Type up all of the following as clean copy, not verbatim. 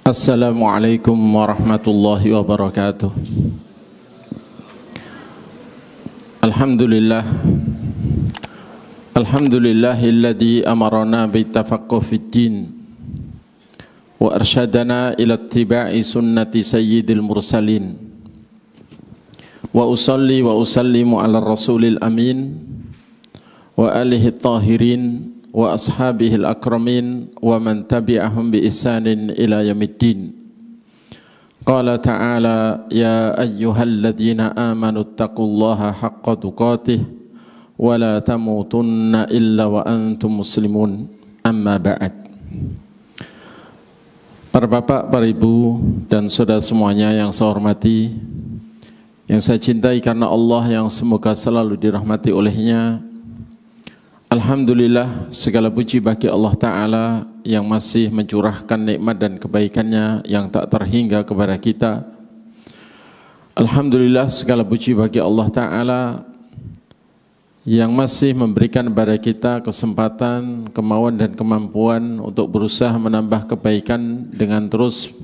Assalamualaikum warahmatullahi wabarakatuh. Alhamdulillah Alhamdulillahilladzi amarana bitafaqquh fid-din wa arsyadana ila ittiba'i sunnati sayyidil mursalin wa usalli wa usallimu ala rasulil amin wa alihi tahirin wa ashabihil akramin wa man tabi'ahum bi ihsanin ila yaumiddin. Qala ta'ala ya ayyuhalladzina amanu taqullaha haqqa tuqatih wa la tamutunna illa wa antum muslimun. Amma ba'd. Para bapak, para ibu dan saudara semuanya yang saya hormati, yang saya cintai karena Allah, yang semoga selalu dirahmati olehnya. Alhamdulillah, segala puji bagi Allah Ta'ala yang masih mencurahkan nikmat dan kebaikannya yang tak terhingga kepada kita. Alhamdulillah, segala puji bagi Allah Ta'ala yang masih memberikan kepada kita kesempatan, kemauan dan kemampuan untuk berusaha menambah kebaikan dengan terus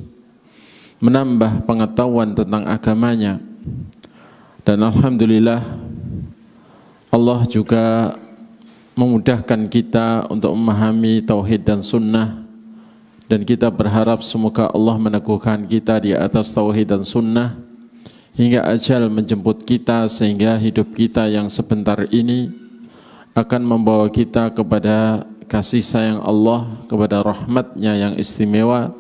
menambah pengetahuan tentang agamanya. Dan Alhamdulillah, Allah juga memudahkan kita untuk memahami tauhid dan sunnah, dan kita berharap semoga Allah meneguhkan kita di atas tauhid dan sunnah hingga ajal menjemput kita, sehingga hidup kita yang sebentar ini akan membawa kita kepada kasih sayang Allah, kepada rahmatnya yang istimewa,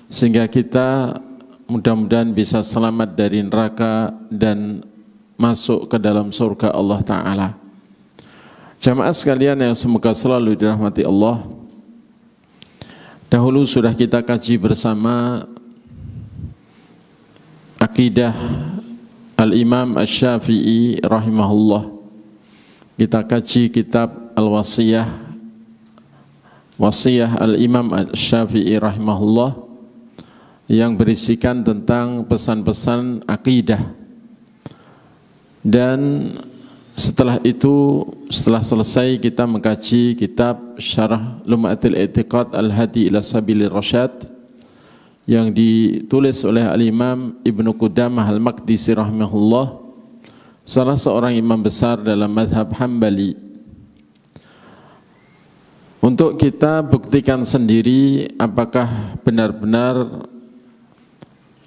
sehingga kita mudah-mudahan bisa selamat dari neraka dan masuk ke dalam surga Allah Ta'ala. Jamaah sekalian yang semoga selalu dirahmati Allah, dahulu sudah kita kaji bersama akidah Al-Imam Asy-Syafi'i rahimahullah. Kita kaji kitab Al-Wasiyah, Wasiyah Al-Imam Asy-Syafi'i rahimahullah, yang berisikan tentang pesan-pesan akidah. Dan setelah itu, setelah selesai kita mengkaji kitab Syarah Lum'atil I'tiqad Al-Hadi ila Sabilir Rasyad yang ditulis oleh Al-Imam Ibnu Qudamah Al-Maqdisi rahimahullah, salah seorang imam besar dalam mazhab Hambali. Untuk kita buktikan sendiri apakah benar-benar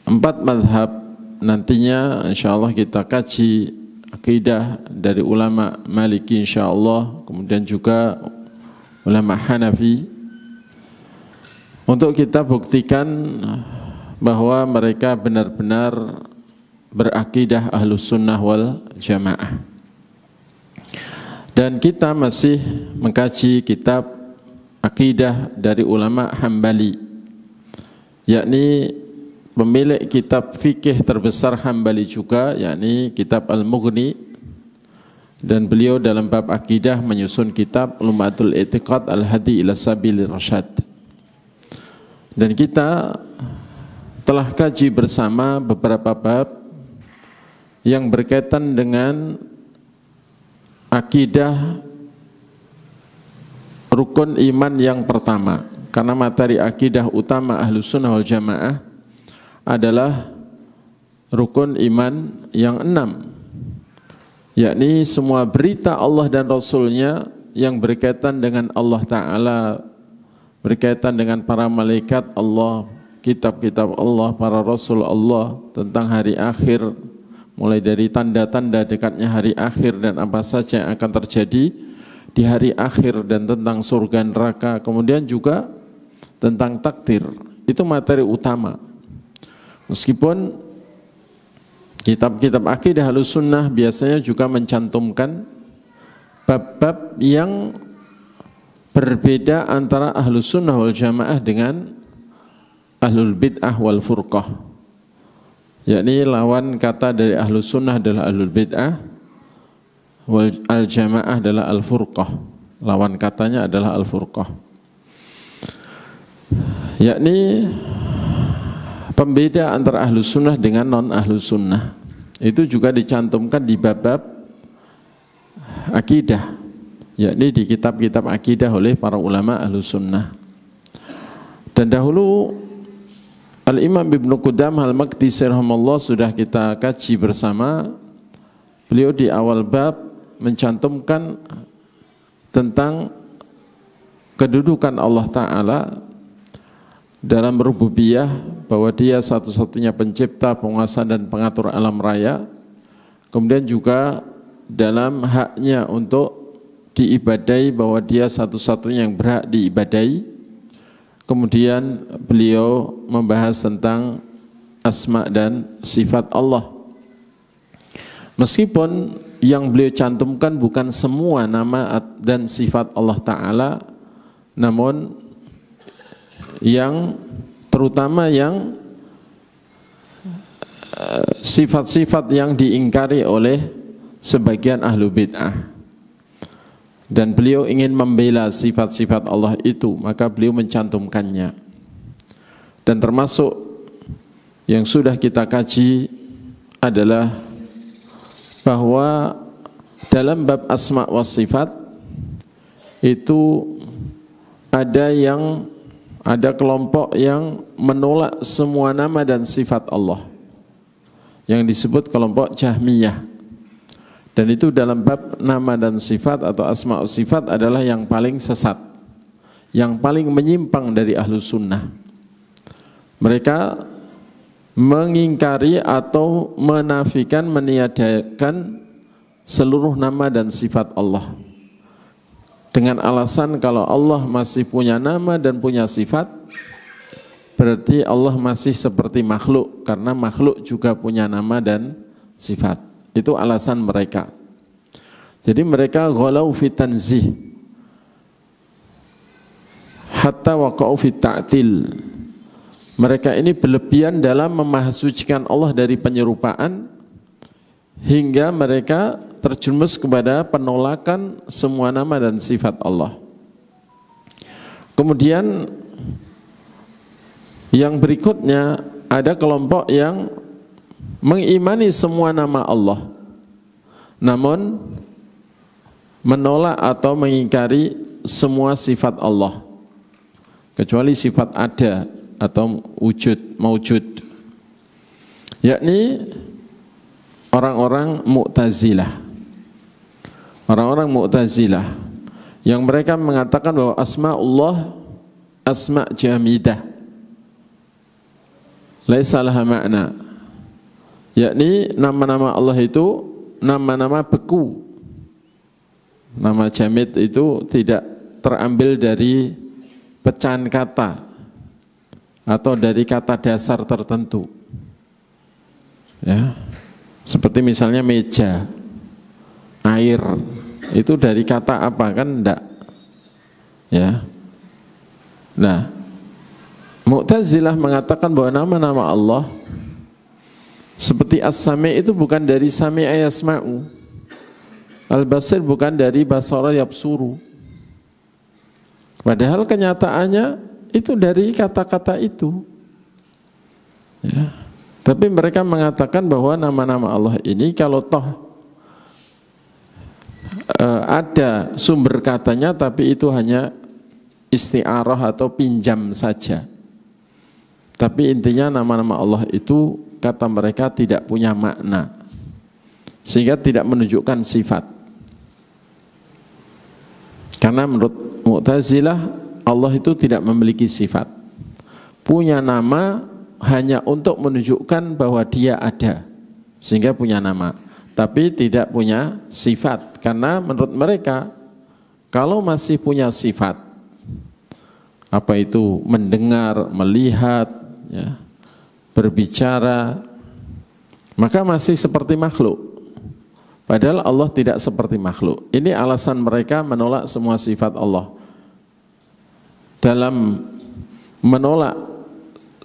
4 mazhab nantinya insyaallah kita kaji akidah dari ulama Maliki insyaallah, kemudian juga ulama Hanafi, untuk kita buktikan bahwa mereka benar-benar berakidah Ahlus Sunnah wal Jamaah. Dan kita masih mengkaji kitab akidah dari ulama Hambali, yakni pemilik kitab fikih terbesar Hambali juga, yakni kitab Al-Mughni, dan beliau dalam bab akidah menyusun kitab Lum'atul I'tiqad Al-Hadi ila Sabilir Rasyad. Dan kita telah kaji bersama beberapa bab yang berkaitan dengan akidah rukun iman yang pertama, karena materi akidah utama Ahlus Sunnah wal Jamaah adalah rukun iman yang 6, yakni semua berita Allah dan Rasulnya yang berkaitan dengan Allah Ta'ala, berkaitan dengan para malaikat Allah, kitab-kitab Allah, para Rasul Allah, tentang hari akhir, mulai dari tanda-tanda dekatnya hari akhir dan apa saja yang akan terjadi di hari akhir, dan tentang surga neraka, kemudian juga tentang takdir. Itu materi utama. Meskipun kitab-kitab akidah Ahlus Sunnah biasanya juga mencantumkan bab-bab yang berbeda antara Ahlus Sunnah wal Jamaah dengan Ahlul Bid'ah wal Furqah, yakni lawan kata dari Ahlus Sunnah adalah Ahlul Bid'ah, wal Al-Jamaah adalah Al-Furqah, lawan katanya adalah Al-Furqah, yakni pembeda antara Ahlus Sunnah dengan non-Ahlus Sunnah. Itu juga dicantumkan di bab-bab akidah, yakni di kitab-kitab akidah oleh para ulama Ahlus Sunnah. Dan dahulu Al-Imam Ibnu Qudamah Al-Maqdisi rahimahullah sudah kita kaji bersama. Beliau di awal bab mencantumkan tentang kedudukan Allah Ta'ala dalam rububiyah, bahwa dia satu-satunya pencipta, penguasa dan pengatur alam raya. Kemudian juga dalam haknya untuk diibadai, bahwa dia satu-satunya yang berhak diibadai. Kemudian beliau membahas tentang asma dan sifat Allah. Meskipun yang beliau cantumkan bukan semua nama dan sifat Allah Ta'ala, namun yang terutama yang sifat-sifat yang diingkari oleh sebagian ahlu bid'ah, dan beliau ingin membela sifat-sifat Allah itu, maka beliau mencantumkannya. Dan termasuk yang sudah kita kaji adalah bahwa dalam bab asma wa sifat itu ada kelompok yang menolak semua nama dan sifat Allah, yang disebut kelompok Jahmiyah. Dan itu dalam bab nama dan sifat atau asma wa sifat adalah yang paling sesat, yang paling menyimpang dari ahlu sunnah. Mereka mengingkari atau menafikan, meniadakan seluruh nama dan sifat Allah, dengan alasan kalau Allah masih punya nama dan punya sifat, berarti Allah masih seperti makhluk, karena makhluk juga punya nama dan sifat. Itu alasan mereka. Jadi mereka ghalau fi tanzih hatta waqa'u fi ta'til. Mereka ini berlebihan dalam memahasucikan Allah dari penyerupaan, hingga mereka terjerumus kepada penolakan semua nama dan sifat Allah. Kemudian yang berikutnya ada kelompok yang mengimani semua nama Allah, namun menolak atau mengingkari semua sifat Allah, kecuali sifat ada atau wujud, maujud, yakni orang-orang Mu'tazilah. Orang-orang Mu'tazilah yang mereka mengatakan bahwa asma'ullah asma' jamidah laisa laha makna, yakni nama-nama Allah itu nama-nama beku. Nama jamid itu tidak terambil dari pecahan kata atau dari kata dasar tertentu, ya. Seperti misalnya meja, air, itu dari kata apa, kan enggak, ya. Nah, Mu'tazilah mengatakan bahwa nama-nama Allah seperti As-Sami' itu bukan dari Sami'a yasma'u, Al-Basir bukan dari Basara yabsuru. Padahal kenyataannya itu dari kata-kata itu, ya. Tapi mereka mengatakan bahwa nama-nama Allah ini kalau toh ada sumber katanya, tapi itu hanya isti'arah atau pinjam saja. Tapi intinya nama-nama Allah itu kata mereka tidak punya makna, sehingga tidak menunjukkan sifat. Karena menurut Mu'tazilah Allah itu tidak memiliki sifat, punya nama hanya untuk menunjukkan bahwa dia ada, sehingga punya nama, tapi tidak punya sifat. Karena menurut mereka kalau masih punya sifat, apa itu mendengar, melihat, ya, berbicara, maka masih seperti makhluk. Padahal Allah tidak seperti makhluk. Ini alasan mereka menolak semua sifat Allah. Dalam menolak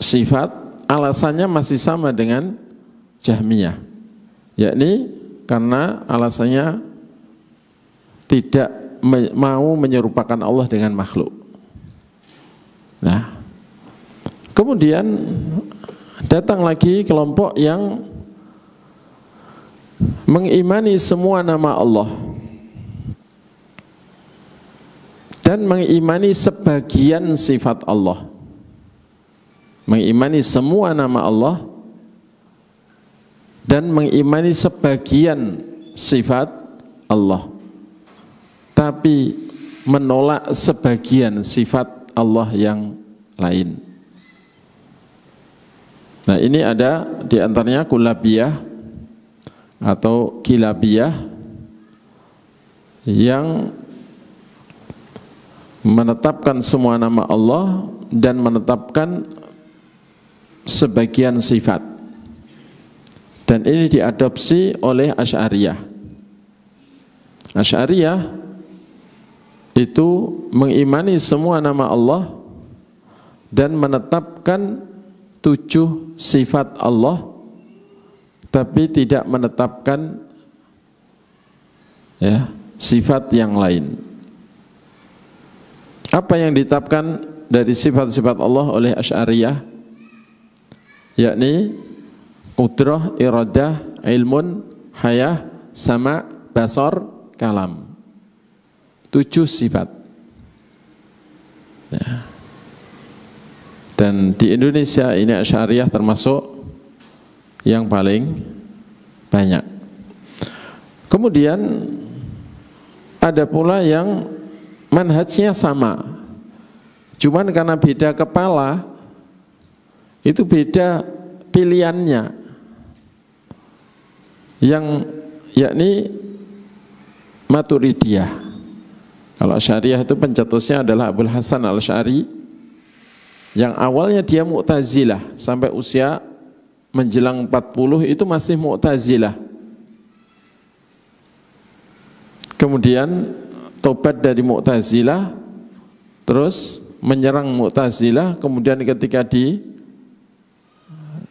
sifat, alasannya masih sama dengan Jahmiyah, yakni karena alasannya tidak mau menyerupakan Allah dengan makhluk. Nah, kemudian datang lagi kelompok yang mengimani semua nama Allah dan mengimani sebagian sifat Allah. mengimani semua nama Allah dan mengimani sebagian sifat Allah, tapi menolak sebagian sifat Allah yang lain. Nah, ini ada di antaranya kulabiyah atau kilabiyah yang menetapkan semua nama Allah dan menetapkan sebagian sifat. Dan ini diadopsi oleh Asy'ariyah. Asy'ariyah itu mengimani semua nama Allah dan menetapkan 7 sifat Allah, tapi tidak menetapkan sifat yang lain. Apa yang ditetapkan dari sifat-sifat Allah oleh Asy'ariyah? Yakni qudrah, iradah, ilmun, hayah, sama, basar, kalam. 7 sifat. Ya. Dan di Indonesia ini Asy'ariyah termasuk yang paling banyak. Kemudian ada pula yang manhajnya sama, cuman karena beda kepala, itu beda pilihannya, yang yakni Maturidiyah. Kalau Asy'ariyah itu pencetusnya adalah Abul Hasan Al-Asy'ari, yang awalnya dia Mu'tazilah sampai usia menjelang 40 itu masih Mu'tazilah. Kemudian tobat dari Mu'tazilah, terus menyerang Mu'tazilah, kemudian ketika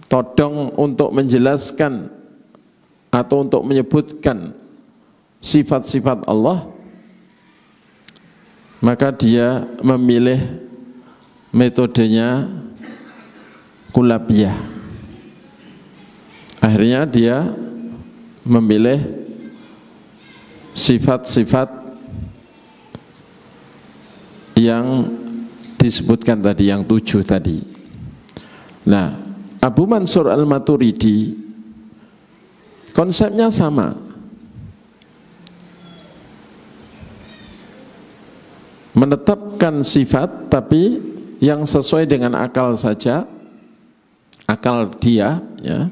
ditodong untuk menjelaskan atau untuk menyebutkan sifat-sifat Allah, maka dia memilih metodenya kulabiyah. Akhirnya dia memilih sifat-sifat yang disebutkan tadi, yang 7 tadi. Nah, Abu Mansur Al-Maturidi konsepnya sama, menetapkan sifat tapi yang sesuai dengan akal saja, akal dia, ya.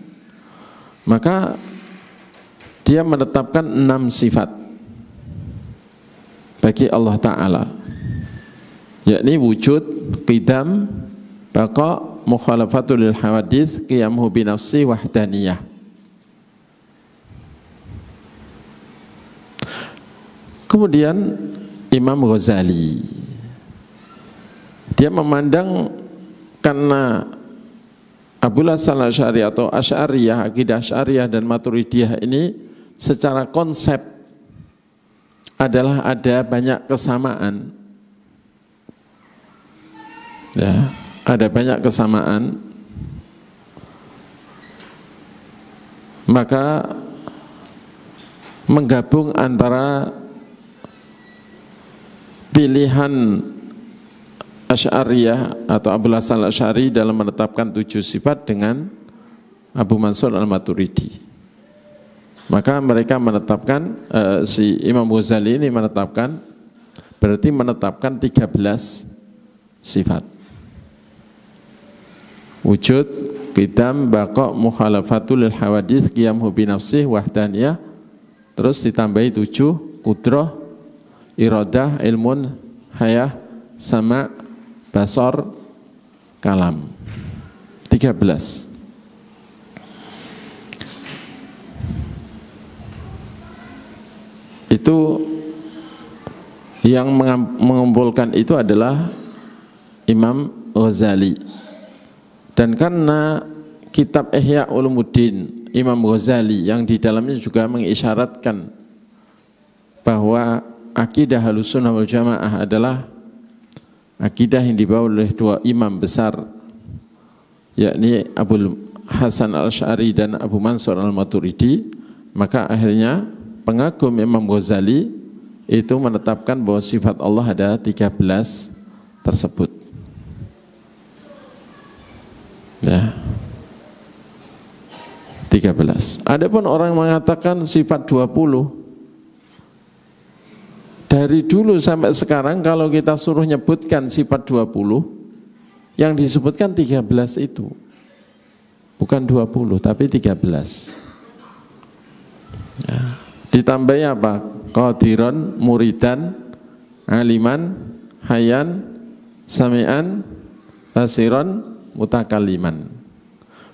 Maka dia menetapkan 6 sifat bagi Allah Ta'ala, yakni wujud, qidam, baqa, mukhalafatul lil hawadits, qiyamuhu binafsi, wahdaniyah. Kemudian Imam Ghazali, dia memandang karena Abul Hasan Al-Asy'ari atau Asy'ariyah, akidah Asy'ariyah dan Maturidiyah ini secara konsep adalah ada banyak kesamaan. Ya, ada banyak kesamaan. Maka menggabung antara pilihan Asy'ariyah atau Abul Hasan Al-Asy'ari dalam menetapkan 7 sifat dengan Abu Mansur Al-Maturidi. Maka mereka menetapkan, si Imam Ghazali ini menetapkan, berarti menetapkan 13 sifat. Wujud, qidam, baqa, mukhalafatul lil hawadits, qiyamuhu binafsih, wahdaniyah. Terus ditambahi 7, qudrah, iradah, ilmun, hayah, sama, basar, kalam. 13. Itu yang mengumpulkan itu adalah Imam Ghazali. Dan karena kitab Ihya Ulumuddin Imam Ghazali yang di dalamnya juga mengisyaratkan bahwa akidah Ahlussunnah wal Jamaah adalah akidah yang dibawa oleh 2 imam besar, yakni Abul Hasan Al-Asy'ari dan Abu Mansur Al-Maturidi. Maka akhirnya pengagum Imam Ghazali itu menetapkan bahwa sifat Allah ada 13 tersebut. 13. Adapun orang mengatakan sifat 20, dari dulu sampai sekarang kalau kita suruh nyebutkan sifat 20, yang disebutkan 13 itu. Bukan 20 tapi 13. Ya. Ditambahi apa? Qadiran, muridan, aliman, hayyan, sami'an, basiran, mutakalliman.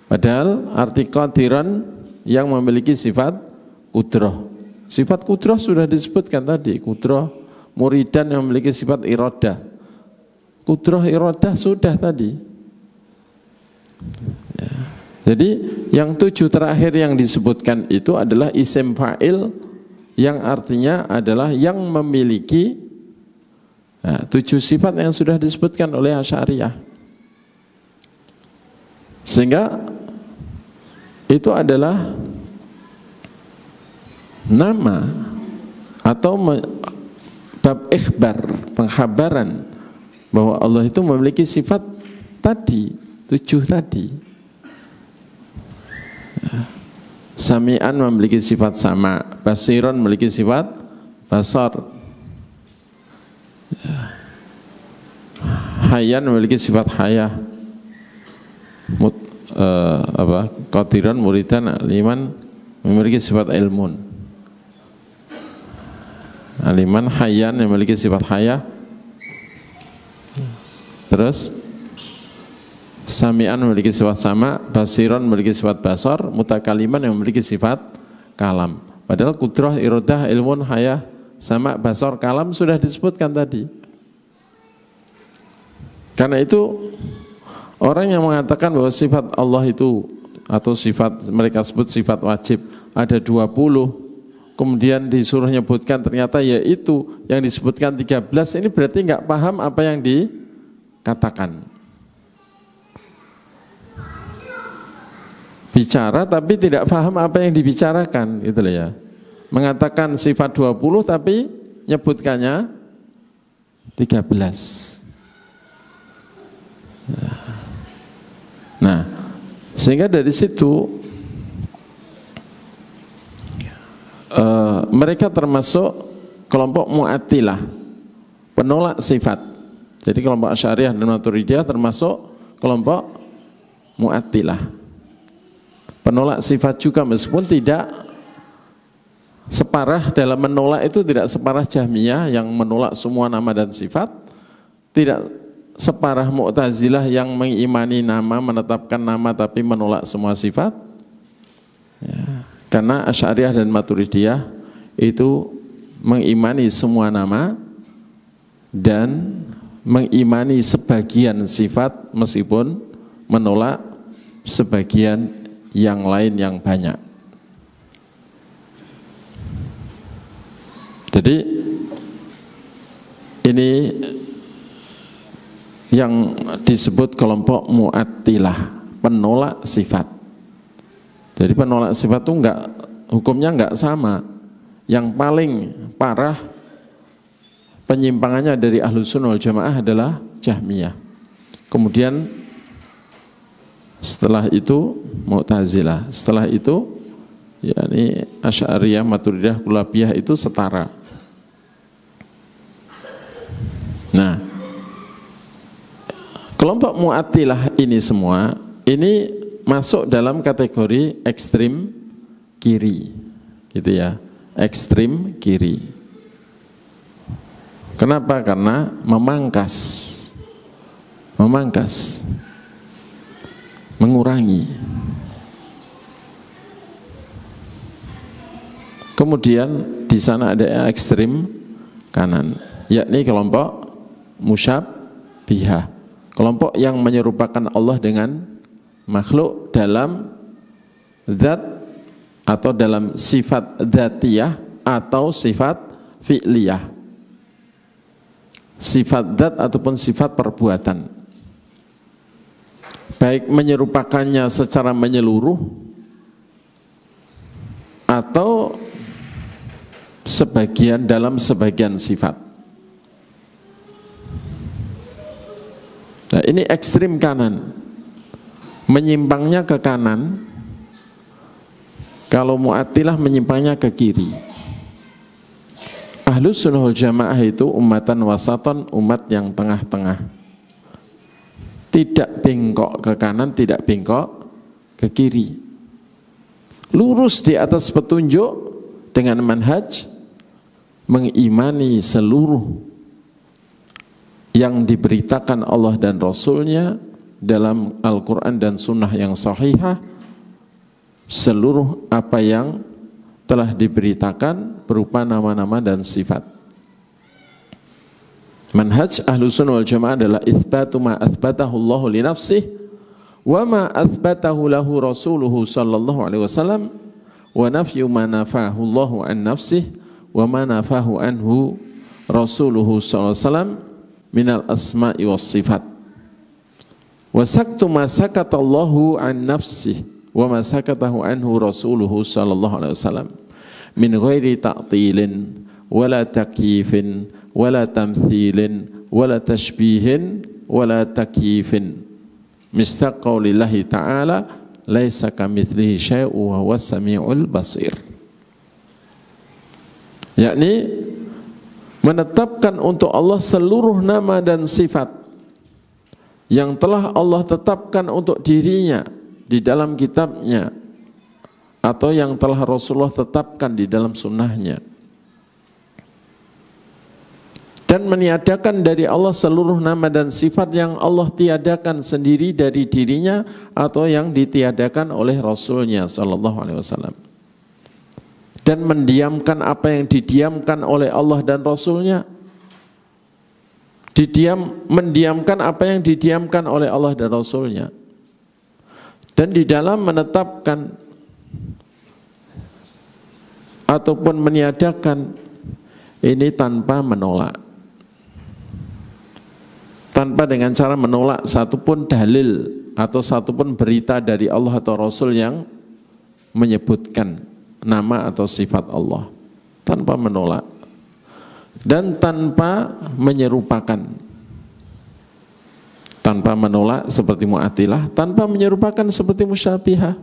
Padahal arti qadiran yang memiliki sifat qudrah. Sifat qudrah sudah disebutkan tadi, qudrah, muridan yang memiliki sifat iradah. Qudrah iradah sudah tadi. Ya. Jadi yang 7 terakhir yang disebutkan itu adalah isim fa'il yang artinya adalah yang memiliki 7 sifat yang sudah disebutkan oleh Asy'ariyah. Sehingga itu adalah nama atau bab ikhbar, penghabaran bahwa Allah itu memiliki sifat tadi, 7 tadi. Sami'an memiliki sifat sama, basiron memiliki sifat basar, hayyan memiliki sifat hayah, qadiran, muridan, aliman memiliki sifat ilmun, aliman, hayyan memiliki sifat hayah, terus sami'an memiliki sifat sama, basiron memiliki sifat basar, mutakaliman yang memiliki sifat kalam. Padahal qudrah, iradah, ilmun, hayah, sama, basar, kalam sudah disebutkan tadi. Karena itu orang yang mengatakan bahwa sifat Allah itu atau sifat mereka sebut sifat wajib ada 20, kemudian disuruh nyebutkan ternyata yaitu yang disebutkan 13, ini berarti nggak paham apa yang dikatakan. Bicara tapi tidak paham apa yang dibicarakan, gitu loh ya. Mengatakan sifat 20 tapi nyebutkannya 13. Nah, sehingga dari situ mereka termasuk kelompok Mu'attilah, penolak sifat. Jadi kelompok Asy'ariyah dan Maturidiyah termasuk kelompok Mu'attilah, penolak sifat juga, meskipun tidak separah dalam menolak itu, tidak separah Jahmiyah yang menolak semua nama dan sifat, tidak separah Mu'tazilah yang mengimani nama, menetapkan nama tapi menolak semua sifat ya. Karena Asy'ariyah dan Maturidiyah itu mengimani semua nama dan mengimani sebagian sifat meskipun menolak sebagian yang lain yang banyak. Jadi ini yang disebut kelompok Mu'attilah, penolak sifat. Jadi penolak sifat itu hukumnya enggak sama. Yang paling parah penyimpangannya dari Ahlus Sunnah wal Jamaah adalah Jahmiyah. Kemudian setelah itu Mu'tazilah, setelah itu yakni Asy'ariyah, Maturidiyah, Kullabiyah itu setara. Nah, kelompok Mu'attilah ini semua ini masuk dalam kategori ekstrim kiri, gitu ya, ekstrim kiri. Kenapa? Karena memangkas, mengurangi. Kemudian di sana ada ekstrim kanan, yakni kelompok musyabbihah, kelompok yang menyerupakan Allah dengan makhluk dalam zat atau dalam sifat dzatiyah atau sifat fi'liyah, sifat zat ataupun sifat perbuatan, baik menyerupakannya secara menyeluruh atau sebagian dalam sebagian sifat. Nah, ini ekstrim kanan, menyimpangnya ke kanan Kalau Mu'attilah menyimpangnya ke kiri. Ahlus Sunnah wal Jamaah itu ummatan wasatan, umat yang tengah-tengah. Tidak bengkok ke kanan, tidak bengkok ke kiri. Lurus di atas petunjuk dengan manhaj, mengimani seluruh yang diberitakan Allah dan Rasulnya dalam Al-Quran dan Sunnah yang sahihah, seluruh apa yang telah diberitakan berupa nama-nama dan sifat. Manhaj Ahlus Sunnah wal Jamaah adalah itsbatu ma atsbatahu Allahu li nafsihi wa ma atsbatahu lahu rasuluhu sallallahu alaihi wasallam wa nafyu ma nafahu Allahu an nafsihi wa ma nafahu anhu rasuluhu sallallahu alaihi wasallam minal asma'i was sifat. Wa saktu ma sakata Allahu an nafsihi wa ma sakatahu anhu rasuluhu sallallahu alaihi wasallam min ghairi ta'tilin wala takyifin wala tamthilin wala tashbihin wala takyifin mistaq qaulillahi ta'ala laisa kamitslihi syai'un wa huwas samiul basir. Yakni menetapkan untuk Allah seluruh nama dan sifat yang telah Allah tetapkan untuk dirinya di dalam kitabnya atau yang telah Rasulullah tetapkan di dalam sunnahnya, dan meniadakan dari Allah seluruh nama dan sifat yang Allah tiadakan sendiri dari dirinya atau yang ditiadakan oleh Rasulnya sallallahu alaihi wasallam, dan mendiamkan apa yang didiamkan oleh Allah dan Rasulnya, mendiamkan apa yang didiamkan oleh Allah dan Rasulnya, dan di dalam menetapkan ataupun meniadakan ini tanpa menolak, tanpa dengan cara menolak satupun dalil atau satupun berita dari Allah atau Rasul yang menyebutkan nama atau sifat Allah, tanpa menolak dan tanpa menyerupakan, tanpa menolak seperti Mu'attilah, tanpa menyerupakan seperti Musyabihah,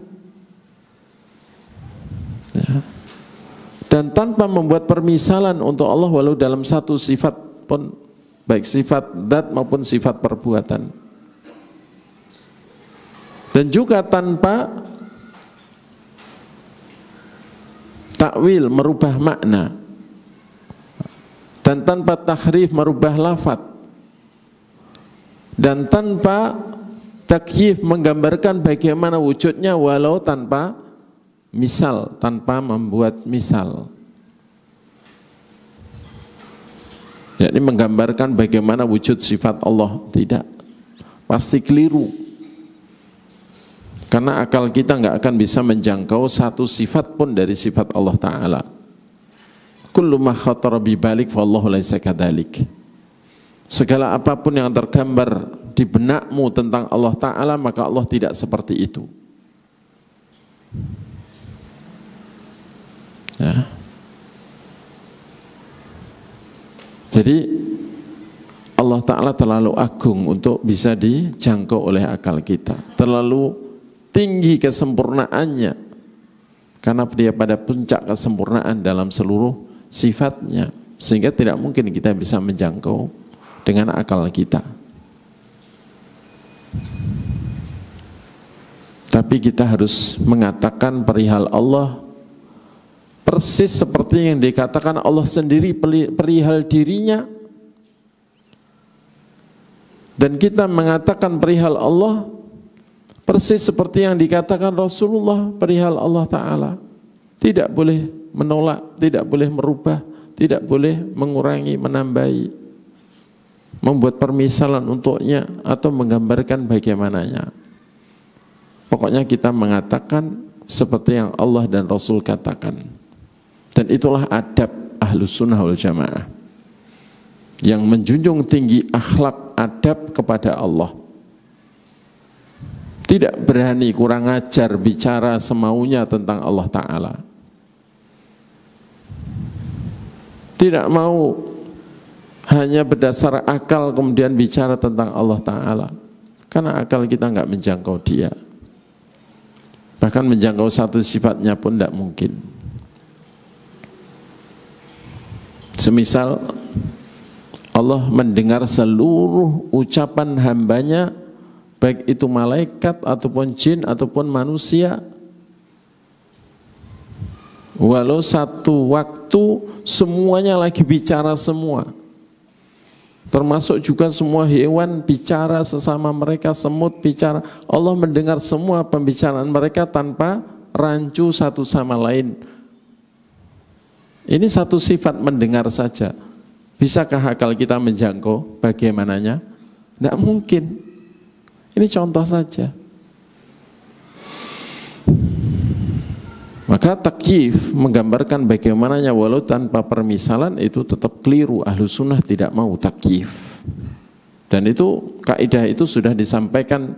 ya. Dan tanpa membuat permisalan untuk Allah walau dalam satu sifat pun, baik sifat dzat maupun sifat perbuatan, dan juga tanpa takwil merubah makna, dan tanpa tahrif merubah lafaz, dan tanpa takyif menggambarkan bagaimana wujudnya walau tanpa misal, tanpa membuat misal, yakni menggambarkan bagaimana wujud sifat Allah, tidak, pasti keliru, karena akal kita nggak akan bisa menjangkau satu sifat pun dari sifat Allah Ta'ala. Kullu ma khatara bi balik fallahu laisa kadzalik. Segala apapun yang tergambar di benakmu tentang Allah Ta'ala, maka Allah tidak seperti itu. Ya. Jadi Allah Ta'ala terlalu agung untuk bisa dijangkau oleh akal kita, terlalu tinggi kesempurnaannya, karena dia pada puncak kesempurnaan dalam seluruh sifatnya, sehingga tidak mungkin kita bisa menjangkau dengan akal kita. Tapi kita harus mengatakan perihal Allah persis seperti yang dikatakan Allah sendiri perihal dirinya, dan kita mengatakan perihal Allah persis seperti yang dikatakan Rasulullah perihal Allah Ta'ala. Tidak boleh menolak, tidak boleh merubah, tidak boleh mengurangi, menambahi, membuat permisalan untuknya atau menggambarkan bagaimananya. Pokoknya kita mengatakan seperti yang Allah dan Rasul katakan. Dan itulah adab Ahlus Sunnah wal Jamaah, yang menjunjung tinggi akhlak adab kepada Allah. Tidak berani kurang ajar bicara semaunya tentang Allah Ta'ala. Tidak mau hanya berdasar akal kemudian bicara tentang Allah Ta'ala, karena akal kita nggak menjangkau dia. Bahkan menjangkau satu sifatnya pun tidak mungkin. Semisal Allah mendengar seluruh ucapan hambanya, baik itu malaikat ataupun jin ataupun manusia, walau satu waktu semuanya lagi bicara semua, termasuk juga semua hewan bicara sesama mereka, semut bicara, Allah mendengar semua pembicaraan mereka tanpa rancu satu sama lain. Ini satu sifat mendengar saja. Bisakah akal kita menjangkau bagaimananya? Tidak mungkin. Ini contoh saja. Maka takyif menggambarkan bagaimananya walau tanpa permisalan itu tetap keliru. Ahlu sunnah tidak mau takyif. Dan itu kaidah itu sudah disampaikan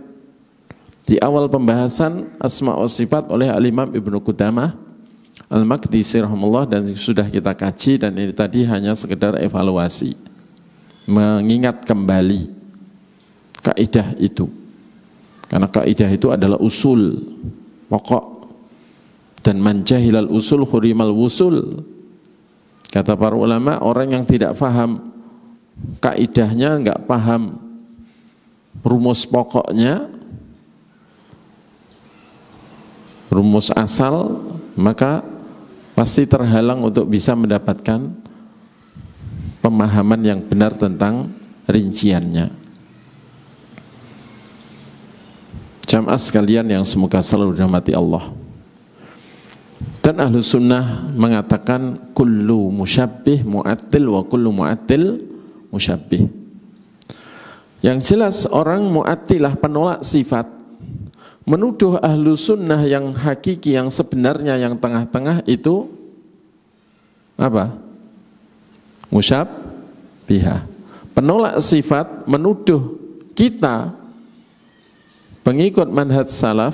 di awal pembahasan asma wa sifat oleh Al-Imam Ibnu Qudamah Al-Maqdisi rahimahullah, dan sudah kita kaji, dan ini tadi hanya sekedar evaluasi, mengingat kembali kaidah itu. Karena kaidah itu adalah usul pokok, dan man jahilal usul khurimal wusul. Kata para ulama, orang yang tidak paham kaidahnya, enggak paham rumus pokoknya, rumus asal, maka pasti terhalang untuk bisa mendapatkan pemahaman yang benar tentang rinciannya. Jamaah sekalian yang semoga selalu dirahmati Allah. Dan ahlu sunnah mengatakan kullu musyabbih mu'attil wa kullu mu'attil musyabbih. Yang jelas orang mu'attilah, penolak sifat, menuduh ahlu sunnah yang hakiki, yang sebenarnya, yang tengah-tengah itu apa? Musyabbihah. Penolak sifat menuduh kita pengikut manhaj salaf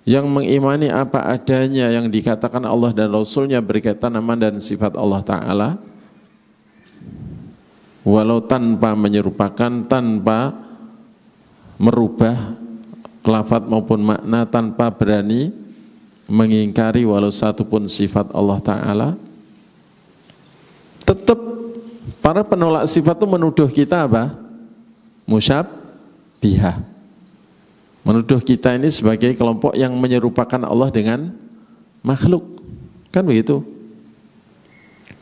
yang mengimani apa adanya yang dikatakan Allah dan Rasulnya berkaitan nama dan sifat Allah Ta'ala, walau tanpa menyerupakan, tanpa merubah lafaz maupun makna, tanpa berani mengingkari walau satu pun sifat Allah Ta'ala. Tetap para penolak sifat itu menuduh kita apa? Musyabbihah. Menuduh kita ini sebagai kelompok yang menyerupakan Allah dengan makhluk. Kan begitu?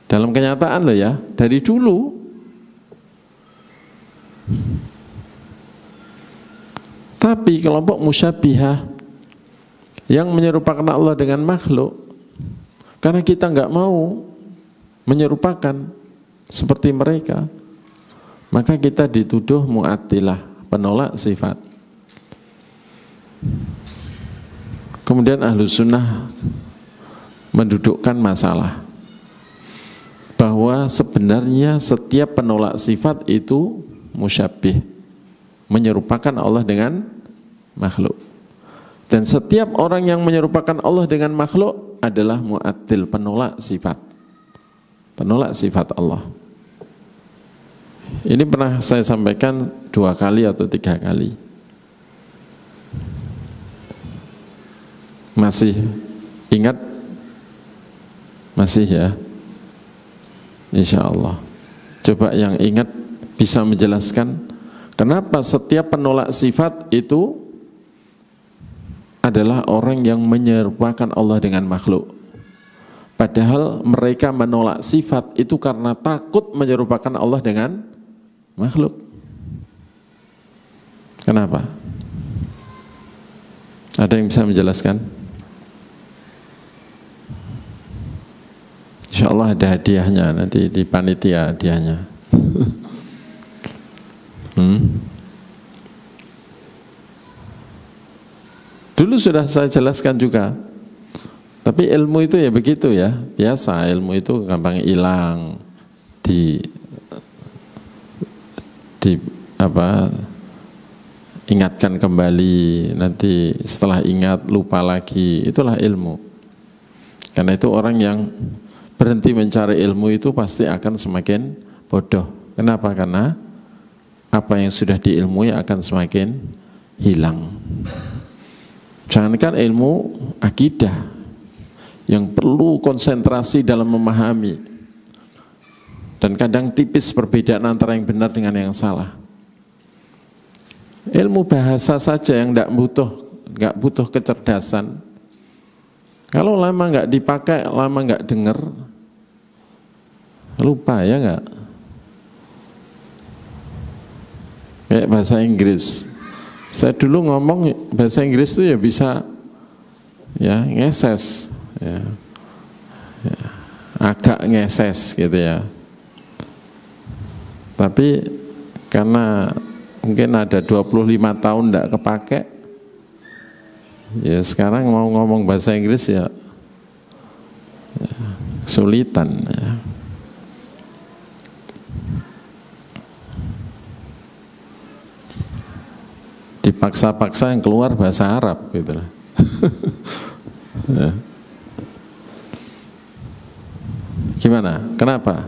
Dalam kenyataan loh ya, dari dulu. Tapi kelompok musyabbihah yang menyerupakan Allah dengan makhluk, karena kita nggak mau menyerupakan seperti mereka, maka kita dituduh mu'attilah, penolak sifat. Kemudian ahlu sunnah mendudukkan masalah bahwa sebenarnya setiap penolak sifat itu musyabbih, menyerupakan Allah dengan makhluk. Dan setiap orang yang menyerupakan Allah dengan makhluk adalah mu'attil, penolak sifat. Penolak sifat Allah. Ini pernah saya sampaikan 2 kali atau 3 kali. Masih ingat? Masih ya? Insya Allah. Coba yang ingat bisa menjelaskan kenapa setiap penolak sifat itu adalah orang yang menyerupakan Allah dengan makhluk. Padahal mereka menolak sifat itu karena takut menyerupakan Allah dengan makhluk. Kenapa? Ada yang bisa menjelaskan? Insya Allah ada hadiahnya nanti di panitia, hadiahnya. Dulu sudah saya jelaskan juga. Tapi ilmu itu ya begitu ya, biasa ilmu itu gampang hilang, ingatkan kembali, nanti setelah ingat lupa lagi, itulah ilmu. Karena itu orang yang berhenti mencari ilmu itu pasti akan semakin bodoh. Kenapa? Karena apa yang sudah diilmui akan semakin hilang. Jangankan ilmu akidah yang perlu konsentrasi dalam memahami, dan kadang tipis perbedaan antara yang benar dengan yang salah. Ilmu bahasa saja yang nggak butuh kecerdasan, kalau lama nggak dipakai, lama nggak dengar, lupa ya nggak? Kayak bahasa Inggris. Saya dulu ngomong bahasa Inggris itu ya bisa ya ngeses, ya, agak ngeses gitu ya. Tapi karena mungkin ada 25 tahun tidak kepake, ya sekarang mau ngomong bahasa Inggris ya sulitan ya. Dipaksa-paksa yang keluar bahasa Arab gitu. Ya. Gimana? Kenapa?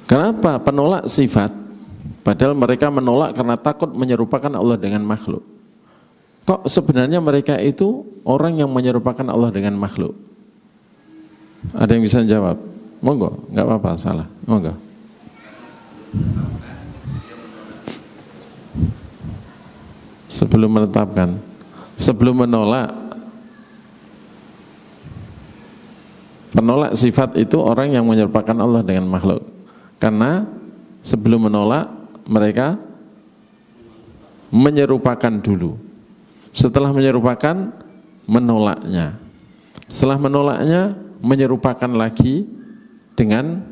Kenapa penolak sifat? Padahal mereka menolak karena takut menyerupakan Allah dengan makhluk. Kok sebenarnya mereka itu orang yang menyerupakan Allah dengan makhluk? Ada yang bisa jawab? Monggo, nggak apa-apa, salah. Monggo. Sebelum menetapkan, sebelum menolak. Penolak sifat itu orang yang menyerupakan Allah dengan makhluk. Karena sebelum menolak, mereka menyerupakan dulu. Setelah menyerupakan, menolaknya. Setelah menolaknya, menyerupakan lagi dengan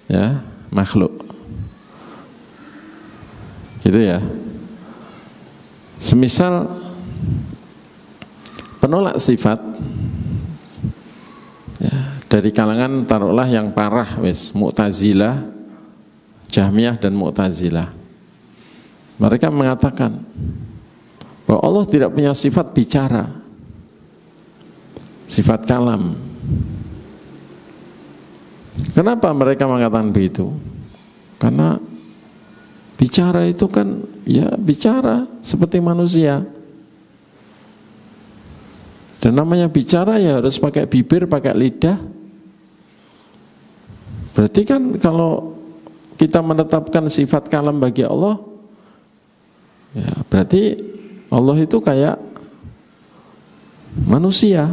ya makhluk. Gitu ya. Semisal penolak sifat ya, dari kalangan taruhlah yang parah wis, Mu'tazilah, Jahmiyah dan Mu'tazilah. Mereka mengatakan bahwa Allah tidak punya sifat bicara, sifat kalam. Kenapa mereka mengatakan begitu? Karena bicara itu kan ya bicara seperti manusia. Dan namanya bicara ya harus pakai bibir, pakai lidah. Berarti kan kalau kita menetapkan sifat kalam bagi Allah, ya berarti Allah itu kayak manusia,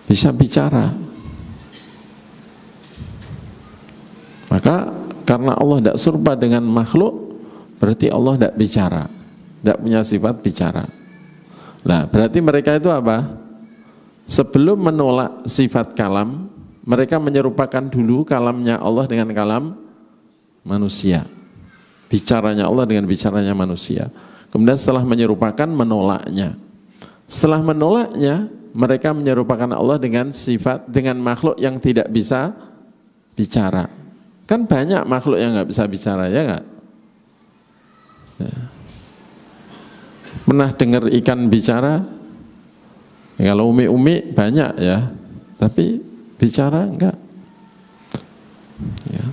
bisa bicara. Maka karena Allah tidak serupa dengan makhluk, berarti Allah tidak bicara, tidak punya sifat bicara. Nah, berarti mereka itu apa? Sebelum menolak sifat kalam, mereka menyerupakan dulu kalamnya Allah dengan kalam manusia, bicaranya Allah dengan bicaranya manusia. Kemudian setelah menyerupakan, menolaknya. Setelah menolaknya, mereka menyerupakan Allah dengan sifat, dengan makhluk yang tidak bisa bicara. Kan banyak makhluk yang nggak bisa bicara, ya nggak? Ya. Pernah dengar ikan bicara? Ya, kalau umi-umi banyak ya, tapi bicara enggak. Ya.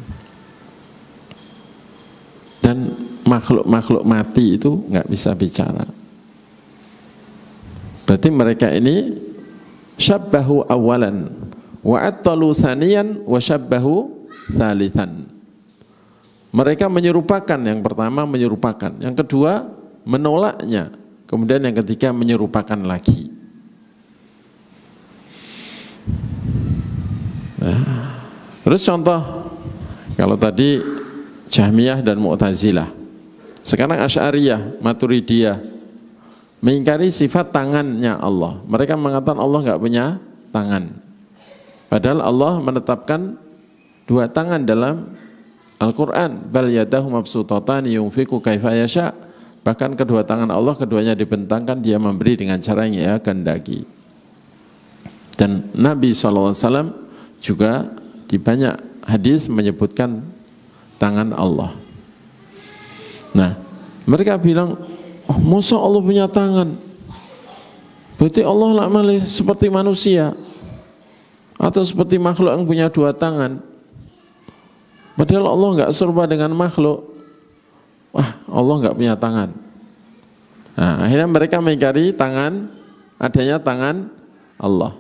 Dan makhluk-makhluk mati itu nggak bisa bicara. Berarti mereka ini syabbahu awalan wa attalu thaniyan wa syabbahu thalithan. Mereka menyerupakan, yang pertama menyerupakan, yang kedua menolaknya, kemudian yang ketiga menyerupakan lagi. Nah, terus contoh, kalau tadi Jahmiyah dan Mu'tazilah, sekarang Asy'ariyah, Maturidiyah mengingkari sifat tangannya Allah. Mereka mengatakan Allah nggak punya tangan, padahal Allah menetapkan dua tangan dalam Al-Quran. Bal yadahu mabsutatani yunfiqu kaifa yasha. Bahkan kedua tangan Allah, keduanya dibentangkan, dia memberi dengan cara yang ia kehendaki. Dan Nabi SAW juga di banyak hadis menyebutkan tangan Allah. Nah, mereka bilang, oh, masa Allah punya tangan? Berarti Allah seperti manusia atau seperti makhluk yang punya dua tangan. Padahal Allah nggak serupa dengan makhluk. Wah, Allah nggak punya tangan. Nah, akhirnya mereka mengingkari adanya tangan Allah.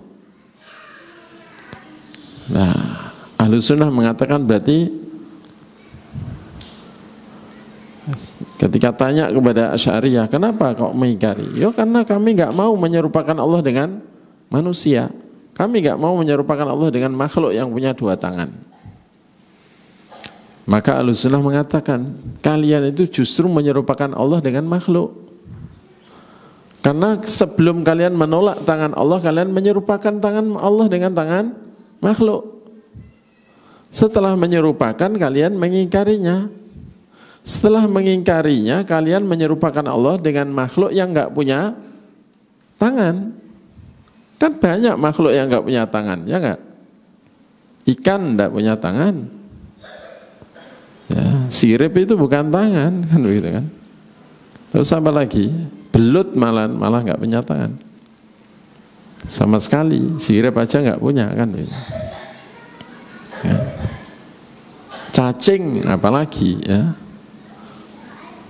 Nah, Ahlus Sunnah mengatakan berarti ketika tanya kepada Asy'ariyah, kenapa kok mengingkari? Ya karena kami nggak mau menyerupakan Allah dengan manusia. Kami nggak mau menyerupakan Allah dengan makhluk yang punya dua tangan. Maka Ahlus Sunnah mengatakan, kalian itu justru menyerupakan Allah dengan makhluk. Karena sebelum kalian menolak tangan Allah, kalian menyerupakan tangan Allah dengan tangan makhluk. Setelah menyerupakan, kalian mengingkarinya. Setelah mengingkarinya, kalian menyerupakan Allah dengan makhluk yang nggak punya tangan. Kan banyak makhluk yang nggak punya tangan, ya nggak? Ikan nggak punya tangan. Ya, sirip itu bukan tangan, kan begitu kan? Terus apa lagi? Belut malah nggak punya tangan. Sama sekali, sirip aja nggak punya, kan begitu. Ya. Cacing apalagi, ya?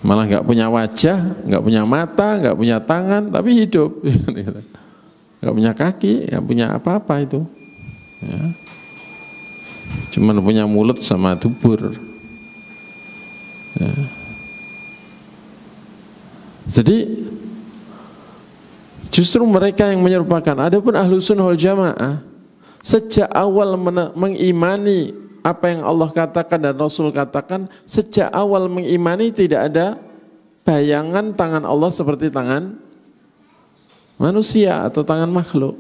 Malah nggak punya wajah, nggak punya mata, nggak punya tangan, tapi hidup. Nggak punya kaki, nggak punya apa-apa itu. Ya. Cuman punya mulut sama dubur. Ya. Jadi justru mereka yang menyerupakan. Adapun Ahlus Sunnah wal Jamaah sejak awal mengimani apa yang Allah katakan dan Rasul katakan, sejak awal mengimani tidak ada bayangan tangan Allah seperti tangan manusia atau tangan makhluk.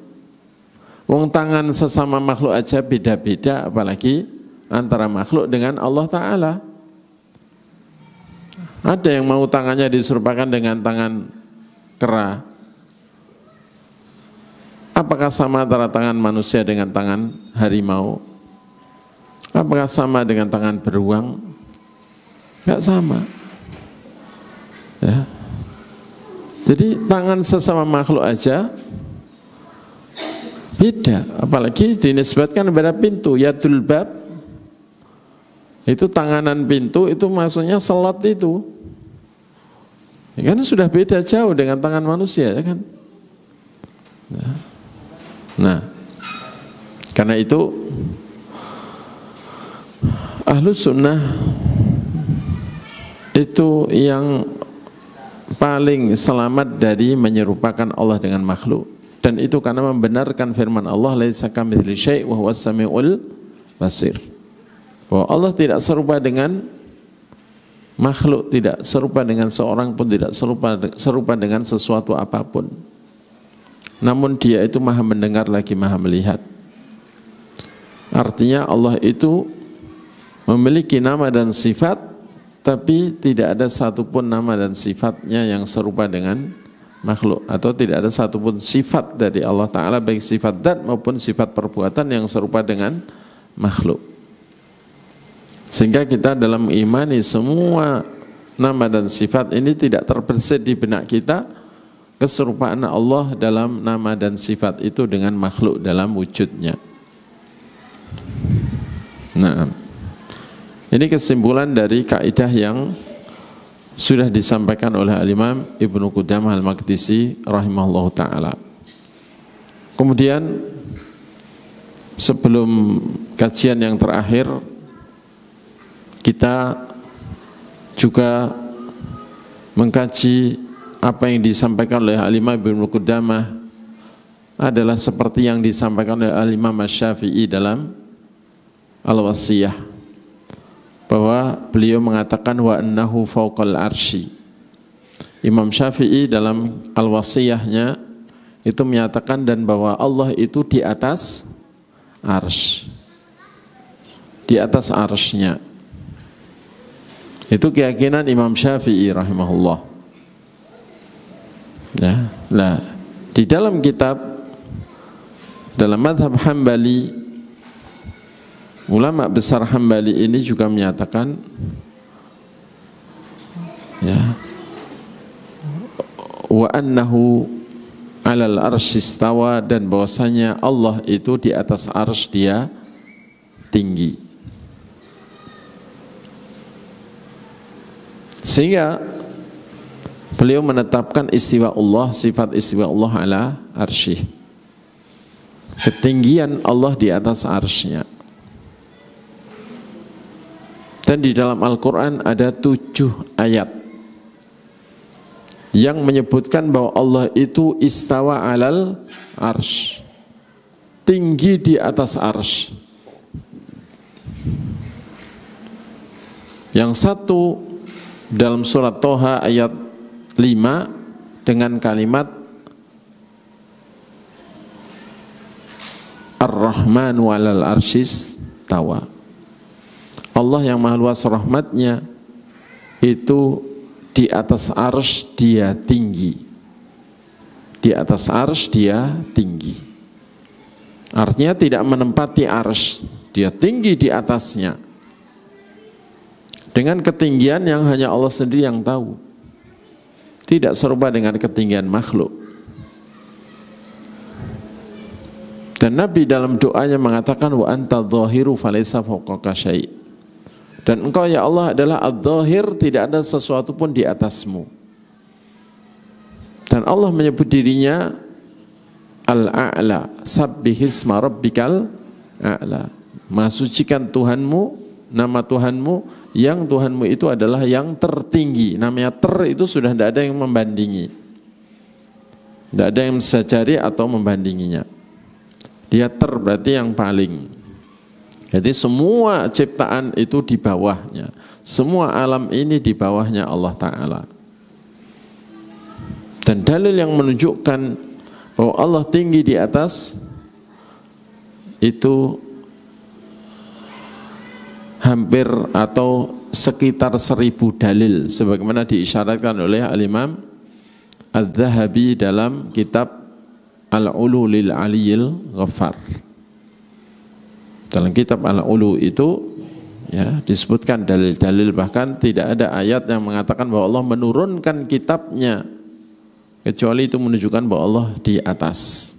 Wong tangan sesama makhluk aja beda-beda, apalagi antara makhluk dengan Allah Ta'ala. Ada yang mau tangannya diserupakan dengan tangan kera. Apakah sama antara tangan manusia dengan tangan harimau? Apakah sama dengan tangan beruang? Enggak sama. Ya. Jadi tangan sesama makhluk aja beda, apalagi dinisbatkan kepada pintu, yadul bab. Itu tanganan pintu, itu maksudnya slot itu. Ya kan sudah beda jauh dengan tangan manusia, ya kan? Ya. Nah, karena itu Ahlus Sunnah itu yang paling selamat dari menyerupakan Allah dengan makhluk, dan itu karena membenarkan firman Allah, laisa kamitslihi syai' wa huwas samiul basir, bahwa Allah tidak serupa dengan makhluk, tidak serupa dengan seorang pun, tidak serupa dengan sesuatu apapun. Namun Dia itu Maha mendengar lagi Maha melihat. Artinya Allah itu memiliki nama dan sifat, tapi tidak ada satupun nama dan sifatnya yang serupa dengan makhluk, atau tidak ada satupun sifat dari Allah Ta'ala, baik sifat dzat maupun sifat perbuatan yang serupa dengan makhluk. Sehingga kita dalam mengimani semua nama dan sifat ini tidak terbersit di benak kita keserupaan Allah dalam nama dan sifat itu dengan makhluk dalam wujudnya. Nah, ini kesimpulan dari kaidah yang sudah disampaikan oleh Al-Imam Ibnu Qudamah Al-Maqdisi rahimahullahu ta'ala. Kemudian sebelum kajian yang terakhir, kita juga mengkaji apa yang disampaikan oleh Al-Imam Ibnu Qudamah adalah seperti yang disampaikan oleh Al-Imam Asy-Syafi'i dalam Al-Wasiyah, bahwa beliau mengatakan wa annahu fawqal arsy. Imam Syafi'i dalam Al-Wasiyahnya itu menyatakan dan bahwa Allah itu di atas arsy, di atas arsy-Nya. Itu keyakinan Imam Syafi'i rahimahullah. Ya, nah, di dalam kitab, dalam mazhab Hambali, ulama besar Hambali ini juga menyatakan, ya, wa annahu alal arsy istawa, dan bahwasanya Allah itu di atas arsy, Dia tinggi. Sehingga beliau menetapkan istiwa Allah, sifat istiwa Allah ala arsyih, ketinggian Allah di atas arsy-Nya. Dan di dalam Al-Quran ada 7 ayat yang menyebutkan bahwa Allah itu istawa alal arsy, tinggi di atas arsy. Yang satu dalam surat Toha ayat 5 dengan kalimat Ar-Rahmanu alal arsyis tawa. Allah yang maha luas rahmatnya itu di atas arsy dia tinggi. Di atas arsy dia tinggi. Artinya tidak menempati arsy, dia tinggi di atasnya. Dengan ketinggian yang hanya Allah sendiri yang tahu. Tidak serupa dengan ketinggian makhluk. Dan Nabi dalam doanya mengatakan wa anta dhahiru falaysa fawqaka syai'. Dan engkau ya Allah adalah adz-dzahir, tidak ada sesuatu pun di atasmu. Dan Allah menyebut dirinya Al-A'la, sabbihisma rabbikal a'la. Maha sucikan Tuhanmu, nama Tuhanmu, yang Tuhanmu itu adalah yang tertinggi. Namanya itu sudah tidak ada yang membandingi. Tidak ada yang sejari atau membandinginya. Dia berarti yang paling. Jadi semua ciptaan itu di bawahnya. Semua alam ini di bawahnya Allah Ta'ala. Dan dalil yang menunjukkan bahwa Allah tinggi di atas itu hampir atau sekitar 1000 dalil sebagaimana diisyaratkan oleh Al-Imam Adz-Dzahabi dalam kitab Al-Ulu lil Aliyil Ghaffar. Dalam kitab Al-Ulu itu ya disebutkan dalil-dalil, bahkan tidak ada ayat yang mengatakan bahwa Allah menurunkan kitabnya kecuali itu menunjukkan bahwa Allah di atas.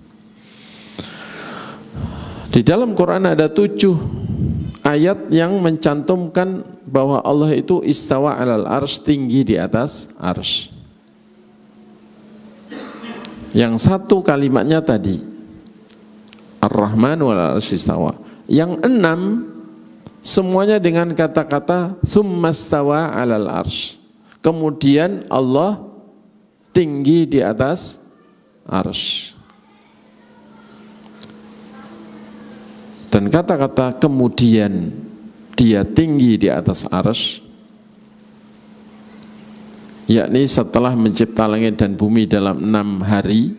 Di dalam Quran ada 7 ayat yang mencantumkan bahwa Allah itu istawa alal arsy, tinggi di atas arsy. Yang satu kalimatnya tadi Ar-Rahmanu alal arsy istawa. Yang 6 semuanya dengan kata-kata tsummastawa alal arsy. Kemudian Allah tinggi di atas arsy. Dan kata-kata kemudian dia tinggi di atas arsy, yakni setelah mencipta langit dan bumi dalam 6 hari.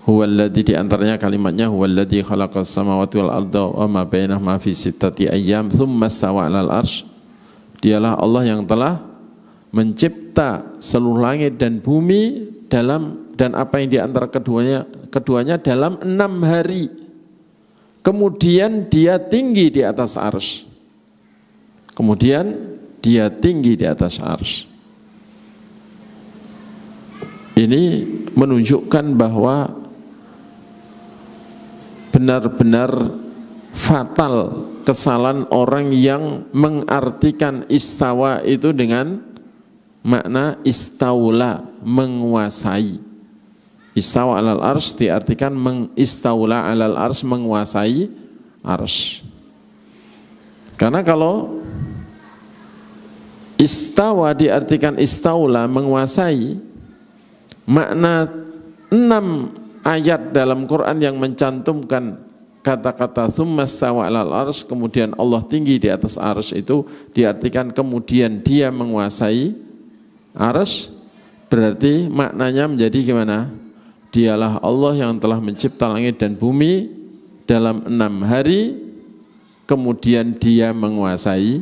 Huwallazi, di antaranya kalimatnya huwallazi khalaqas samawati wal arda wa ma bainahuma fi sittati ayyam tsumma stawa 'alal arsy. Dialah Allah yang telah mencipta seluruh langit dan bumi dan apa yang di antara keduanya dalam 6 hari. Kemudian dia tinggi di atas arsy. Kemudian dia tinggi di atas arsy. Ini menunjukkan bahwa benar-benar fatal kesalahan orang yang mengartikan istawa itu dengan makna istaula, menguasai. Istawa alal arsy diartikan istaula alal arsy, menguasai arsy. Karena kalau istawa diartikan istaula, menguasai, makna 6 ayat dalam Quran yang mencantumkan kata-kata tsummastawa 'alal arsy, kemudian Allah tinggi di atas arsy, itu diartikan kemudian dia menguasai arsy, berarti maknanya menjadi gimana? Dialah Allah yang telah mencipta langit dan bumi dalam 6 hari, kemudian dia menguasai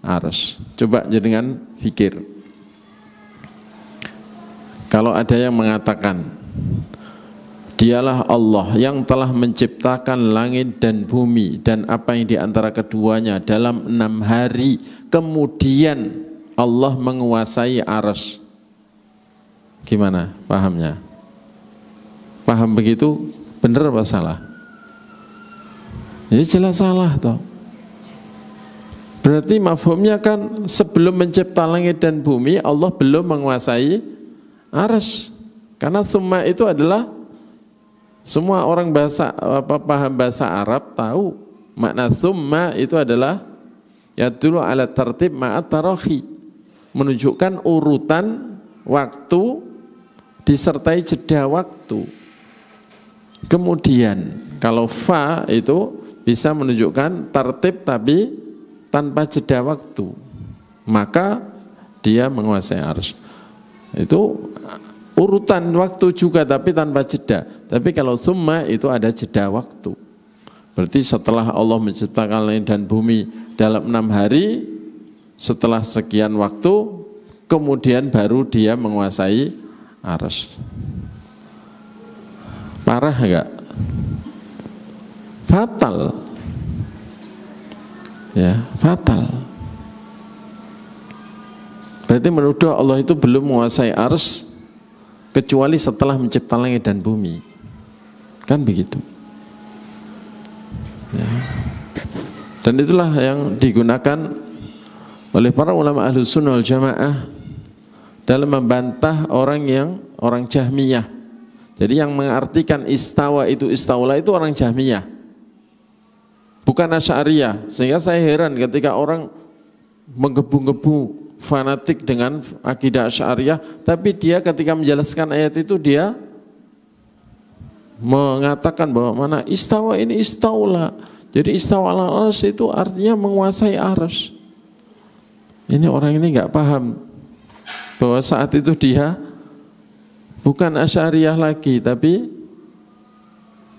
arsy. Coba jenengan pikir. Kalau ada yang mengatakan dialah Allah yang telah menciptakan langit dan bumi dan apa yang di antara keduanya dalam 6 hari, kemudian Allah menguasai arsy. Gimana pahamnya? Paham begitu? Benar apa salah? Ini jelas salah toh. Berarti mafhumnya kan sebelum mencipta langit dan bumi Allah belum menguasai arsy. Karena tsumma itu adalah semua orang paham bahasa Arab tahu makna tsumma itu adalah yadullu ala tartib ma'at tarahi, menunjukkan urutan waktu disertai jeda waktu. Kemudian kalau fa itu bisa menunjukkan tertib tapi tanpa jeda waktu, maka dia menguasai arsy. Itu urutan waktu juga tapi tanpa jeda. Tapi kalau tsumma itu ada jeda waktu. Berarti setelah Allah menciptakan langit dan bumi dalam 6 hari, setelah sekian waktu, kemudian baru dia menguasai arsy. Parah enggak? Fatal. Ya, fatal. Berarti menuduh Allah itu belum menguasai arsy kecuali setelah mencipta langit dan bumi. Kan begitu. Ya. Dan itulah yang digunakan oleh para ulama Ahlus Sunnah wal Jamaah dalam membantah orang Jahmiyah. Jadi yang mengartikan istawa itu istaula itu orang Jahmiyah, bukan Asy'ariyah. Sehingga saya heran ketika orang menggebu-gebu fanatik dengan akidah Asy'ariyah, tapi dia ketika menjelaskan ayat itu dia mengatakan bahwa mana istawa ini istaula. Jadi istawa ala arsy itu artinya menguasai arsy. Ini orang ini nggak paham bahwa saat itu dia bukan Asy'ariyah lagi tapi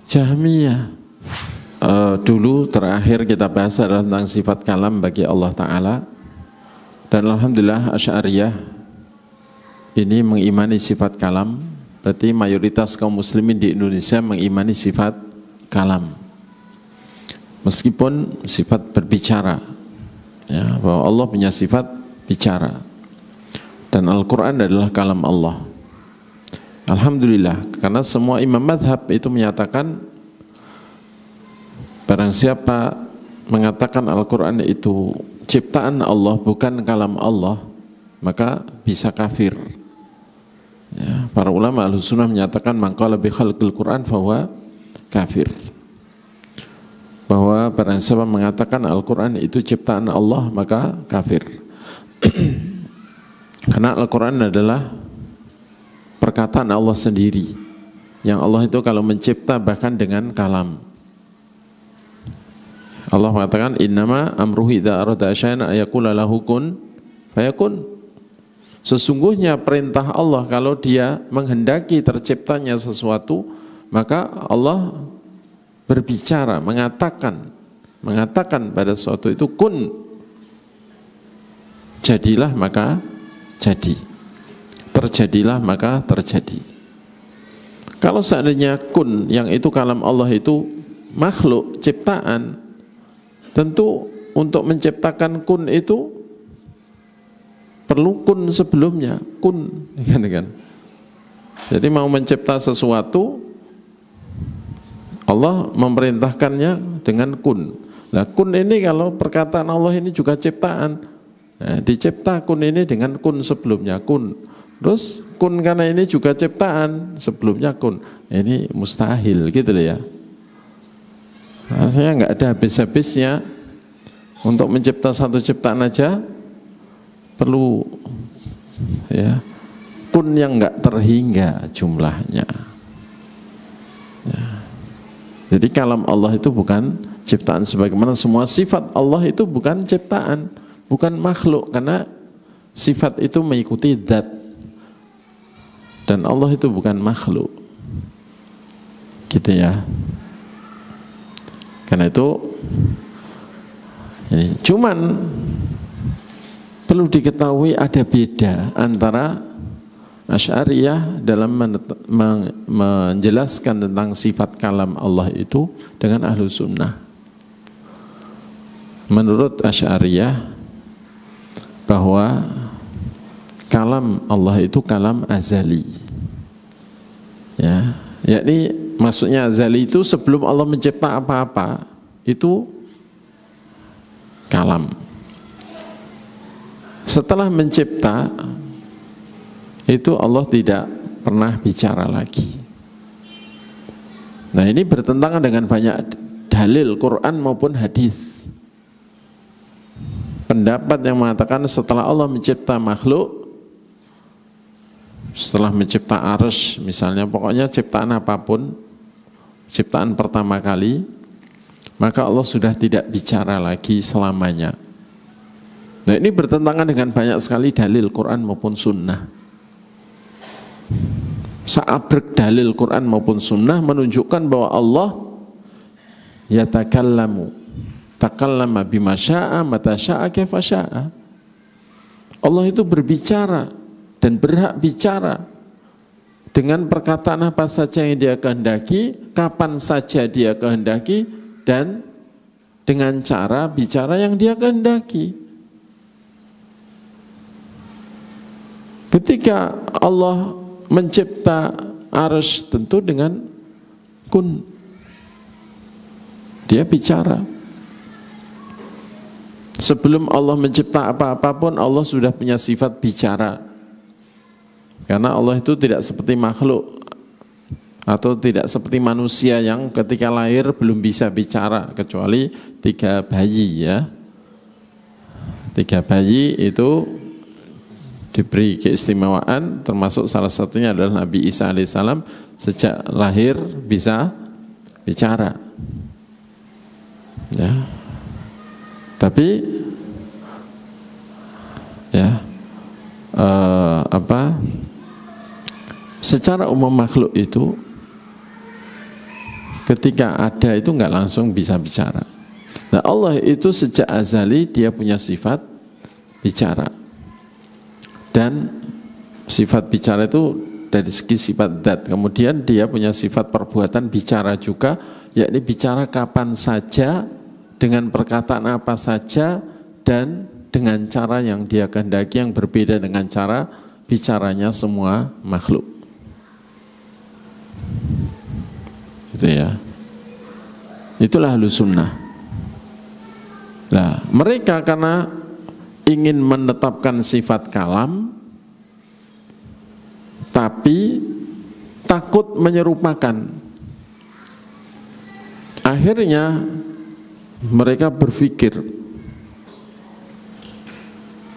Jahmiyah. Dulu terakhir kita bahas adalah tentang sifat kalam bagi Allah Ta'ala. Dan alhamdulillah Asy'ariyah ini mengimani sifat kalam. Berarti mayoritas kaum muslimin di Indonesia mengimani sifat kalam, meskipun sifat berbicara, ya, bahwa Allah punya sifat bicara dan Al-Quran adalah kalam Allah. Alhamdulillah, karena semua imam madhab itu menyatakan barang siapa mengatakan Al-Quran itu ciptaan Allah bukan kalam Allah, maka bisa kafir. Ya, para ulama Ahlus Sunnah menyatakan man qala bi khalqil Quran fahuwa kafir. Bahwa barang siapa mengatakan Al-Quran itu ciptaan Allah maka kafir. Karena Al-Quran adalah perkataan Allah sendiri, yang Allah itu kalau mencipta bahkan dengan kalam. Allah mengatakan innama amruhu idza arada syai'an ayaqula lahu kun fayakun. Sesungguhnya perintah Allah kalau dia menghendaki terciptanya sesuatu, maka Allah berbicara, mengatakan pada sesuatu itu kun, jadilah maka jadi, terjadilah maka terjadi. Kalau seandainya kun yang itu kalam Allah itu makhluk ciptaan, tentu untuk menciptakan kun itu perlu kun sebelumnya, kun kan. Jadi mau mencipta sesuatu Allah memerintahkannya dengan kun. Nah kun ini kalau perkataan Allah ini juga ciptaan, nah, dicipta kun ini dengan kun sebelumnya kun. Terus kun karena ini juga ciptaan sebelumnya kun. Ini mustahil gitu loh ya. Artinya nggak ada habis-habisnya. Untuk mencipta satu ciptaan aja perlu ya kun yang nggak terhingga jumlahnya. Ya. Jadi kalam Allah itu bukan ciptaan, sebagaimana semua sifat Allah itu bukan ciptaan, bukan makhluk, karena sifat itu mengikuti zat dan Allah itu bukan makhluk. Gitu ya. Karena itu ini cuman perlu diketahui ada beda antara Asy'ariyah dalam menjelaskan tentang sifat kalam Allah itu dengan Ahlus Sunnah. Menurut Asy'ariyah bahwa kalam Allah itu kalam azali, ya, yakni maksudnya azali itu sebelum Allah mencipta apa-apa itu kalam. Setelah mencipta itu Allah tidak pernah bicara lagi. Nah, ini bertentangan dengan banyak dalil Quran maupun hadis. Pendapat yang mengatakan setelah Allah mencipta makhluk, setelah mencipta arsy misalnya, pokoknya ciptaan apapun, ciptaan pertama kali, maka Allah sudah tidak bicara lagi selamanya. Nah, ini bertentangan dengan banyak sekali dalil Quran maupun sunnah. Seabrek dalil Quran maupun sunnah menunjukkan bahwa Allah yatakallamu, takallama bima syaa mata syaa kaifa syaa. Allah itu berbicara dan berhak bicara dengan perkataan apa saja yang dia kehendaki, kapan saja dia kehendaki, dan dengan cara bicara yang dia kehendaki. Ketika Allah mencipta arsy, tentu dengan kun, dia bicara. Sebelum Allah mencipta apa-apapun, Allah sudah punya sifat bicara. Karena Allah itu tidak seperti makhluk atau tidak seperti manusia yang ketika lahir belum bisa bicara, kecuali 3 bayi ya. 3 bayi itu diberi keistimewaan, termasuk salah satunya adalah Nabi Isa alaihissalam, sejak lahir bisa bicara. Ya. Tapi ya secara umum makhluk itu ketika ada itu nggak langsung bisa bicara. Nah, Allah itu sejak azali dia punya sifat bicara. Dan sifat bicara itu dari segi sifat zat. Kemudian dia punya sifat perbuatan bicara juga, yakni bicara kapan saja, dengan perkataan apa saja, dan dengan cara yang dia kehendaki, yang berbeda dengan cara bicaranya semua makhluk. Itu ya. Itulah Ahlus Sunnah. Nah, mereka karena ingin menetapkan sifat kalam, tapi takut menyerupakan. Akhirnya mereka berpikir,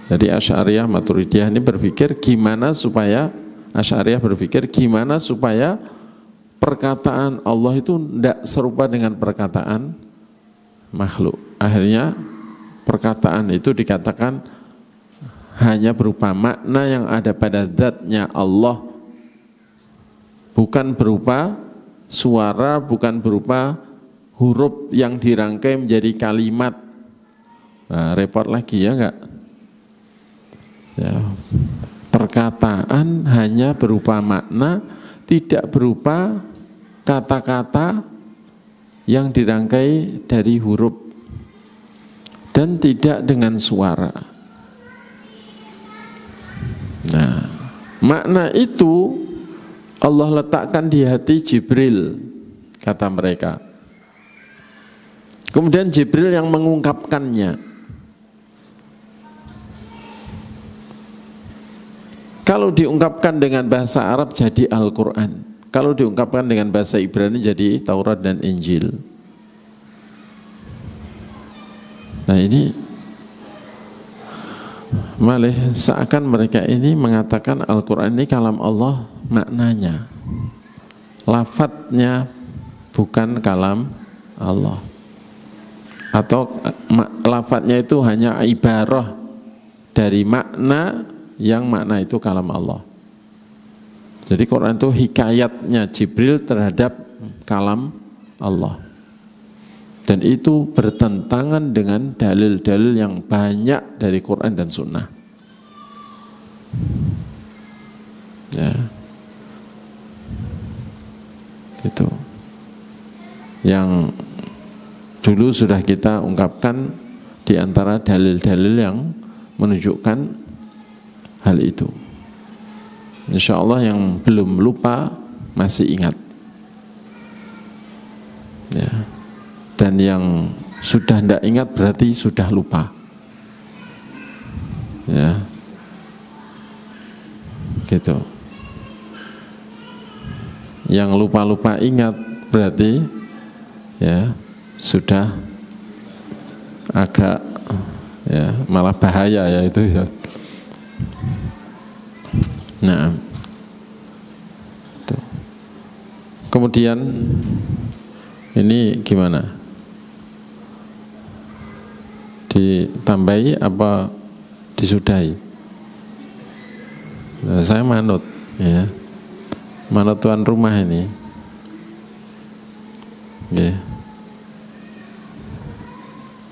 jadi Asy'ariyah Maturidiyah ini berpikir gimana supaya perkataan Allah itu tidak serupa dengan perkataan makhluk. Akhirnya perkataan itu dikatakan hanya berupa makna yang ada pada zatnya Allah, bukan berupa suara, bukan berupa huruf yang dirangkai menjadi kalimat. Nah, repot lagi ya enggak? Ya, perkataan hanya berupa makna, tidak berupa kata-kata yang dirangkai dari huruf dan tidak dengan suara. Nah, makna itu Allah letakkan di hati Jibril, kata mereka. Kemudian Jibril yang mengungkapkannya. Kalau diungkapkan dengan bahasa Arab jadi Al-Quran. Kalau diungkapkan dengan bahasa Ibrani jadi Taurat dan Injil. Nah, ini malah seakan mereka ini mengatakan Al-Quran ini kalam Allah maknanya, lafadznya bukan kalam Allah, atau lafadznya itu hanya ibarah dari makna yang makna itu kalam Allah. Jadi Quran itu hikayatnya Jibril terhadap kalam Allah. Dan itu bertentangan dengan dalil-dalil yang banyak dari Quran dan Sunnah. Ya, gitu. Yang dulu sudah kita ungkapkan di antara dalil-dalil yang menunjukkan hal itu. Insya Allah yang belum lupa masih ingat. Ya. Dan yang sudah tidak ingat berarti sudah lupa. Ya. Gitu. Yang lupa-lupa ingat berarti ya sudah agak ya malah bahaya ya itu ya. Nah, tuh. Kemudian ini gimana? Ditambahi apa disudahi? Nah, saya manut ya. Manut tuan rumah ini. Ya.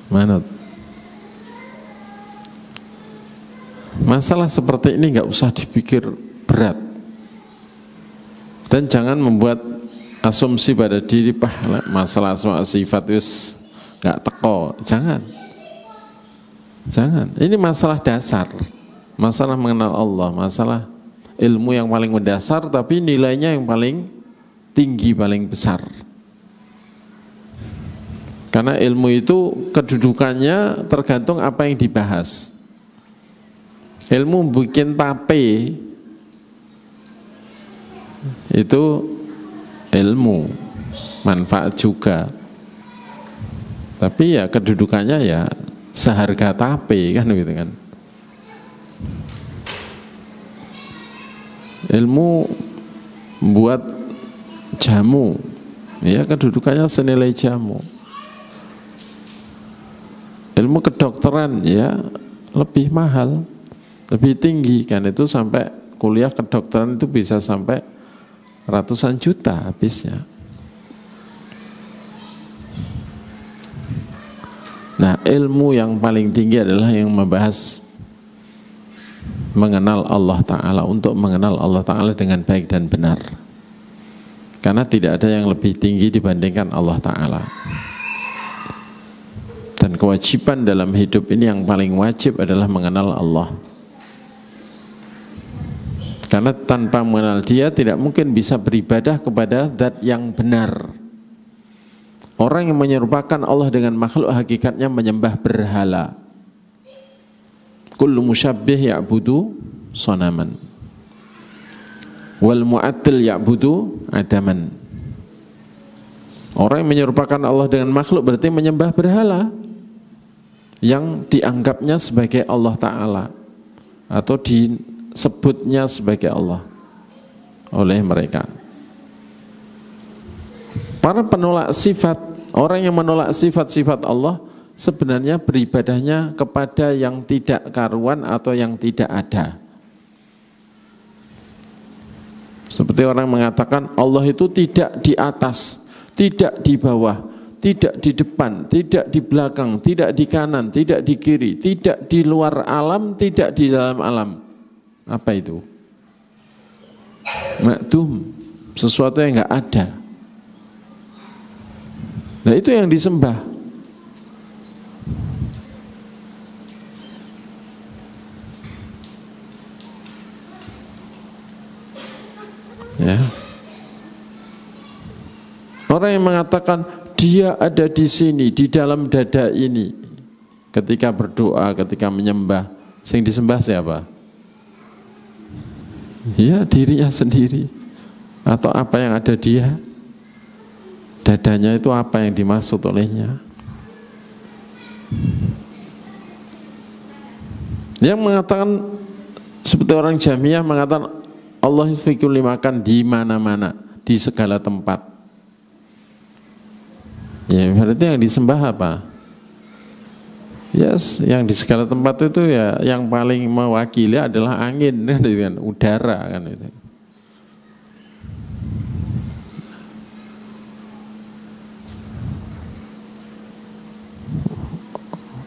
Manut. Masalah seperti ini nggak usah dipikir berat. Dan jangan membuat asumsi pada diri, masalah asma sifat wis nggak teko. Jangan. Jangan. Ini masalah dasar. Masalah mengenal Allah, masalah ilmu yang paling mendasar tapi nilainya yang paling tinggi, paling besar. Karena ilmu itu kedudukannya tergantung apa yang dibahas. Ilmu bikin tape itu ilmu, manfaat juga. Tapi ya kedudukannya ya seharga tape kan gitu kan. Ilmu buat jamu, ya kedudukannya senilai jamu. Ilmu kedokteran ya lebih mahal, lebih tinggi kan, itu sampai kuliah kedokteran itu bisa sampai ratusan juta habisnya. Nah, ilmu yang paling tinggi adalah yang membahas mengenal Allah Ta'ala, untuk mengenal Allah Ta'ala dengan baik dan benar. Karena tidak ada yang lebih tinggi dibandingkan Allah Ta'ala. Dan kewajiban dalam hidup ini yang paling wajib adalah mengenal Allah. Karena tanpa mengenal Dia tidak mungkin bisa beribadah kepada zat yang benar. Orang yang menyerupakan Allah dengan makhluk hakikatnya menyembah berhala. Kullu musyabbih ya'budu sonaman, wal mu'attil ya'budu adaman. Orang yang menyerupakan Allah dengan makhluk berarti menyembah berhala yang dianggapnya sebagai Allah Ta'ala atau disebutnya sebagai Allah oleh mereka. Para penolak sifat, orang yang menolak sifat-sifat Allah sebenarnya beribadahnya kepada yang tidak karuan atau yang tidak ada. Seperti orang mengatakan Allah itu tidak di atas, tidak di bawah, tidak di depan, tidak di belakang, tidak di kanan, tidak di kiri, tidak di luar alam, tidak di dalam alam. Apa itu? Ma'dum, sesuatu yang enggak ada. Nah, itu yang disembah. Ya. Orang yang mengatakan Dia ada di sini, di dalam dada ini, ketika berdoa, ketika menyembah, yang disembah siapa? Ya, dirinya sendiri. Atau apa yang ada dia? Dadanya itu apa yang dimaksud olehnya? Yang mengatakan seperti orang Jahmiyah mengatakan Allah fi kulli makan, di mana-mana, di segala tempat. Ya, berarti yang disembah apa? Yes, yang di segala tempat itu ya yang paling mewakili adalah angin, kan, udara kan itu.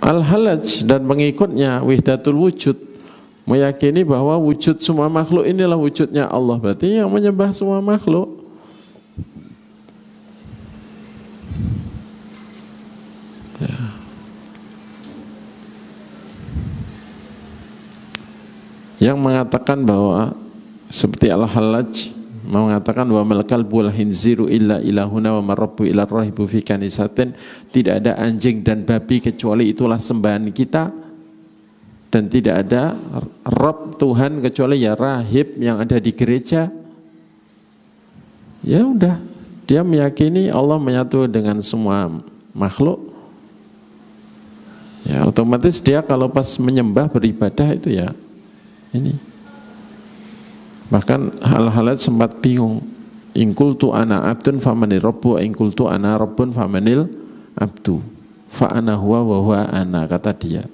Al-Halaj dan pengikutnya Wihdatul Wujud meyakini bahwa wujud semua makhluk inilah wujudnya Allah. Berarti yang menyembah semua makhluk. Ya. Yang mengatakan bahwa seperti Al-Halaj mengatakan bahwa malakal bul hinziru illa ilahuna wa marabbu ila rahibu fi kanisatin, tidak ada anjing dan babi kecuali itulah sembahan kita. dan tidak ada Rabb Tuhan kecuali ya rahib yang ada di gereja. Ya udah, dia meyakini Allah menyatu dengan semua makhluk. Ya otomatis dia kalau pas menyembah beribadah itu ya ini. Bahkan hal-hal sempat bingung. In qultu ana abdun famanir rabbu, in qultu ana rabbun famanil abdu. Fa ana huwa wa huwa ana, kata dia.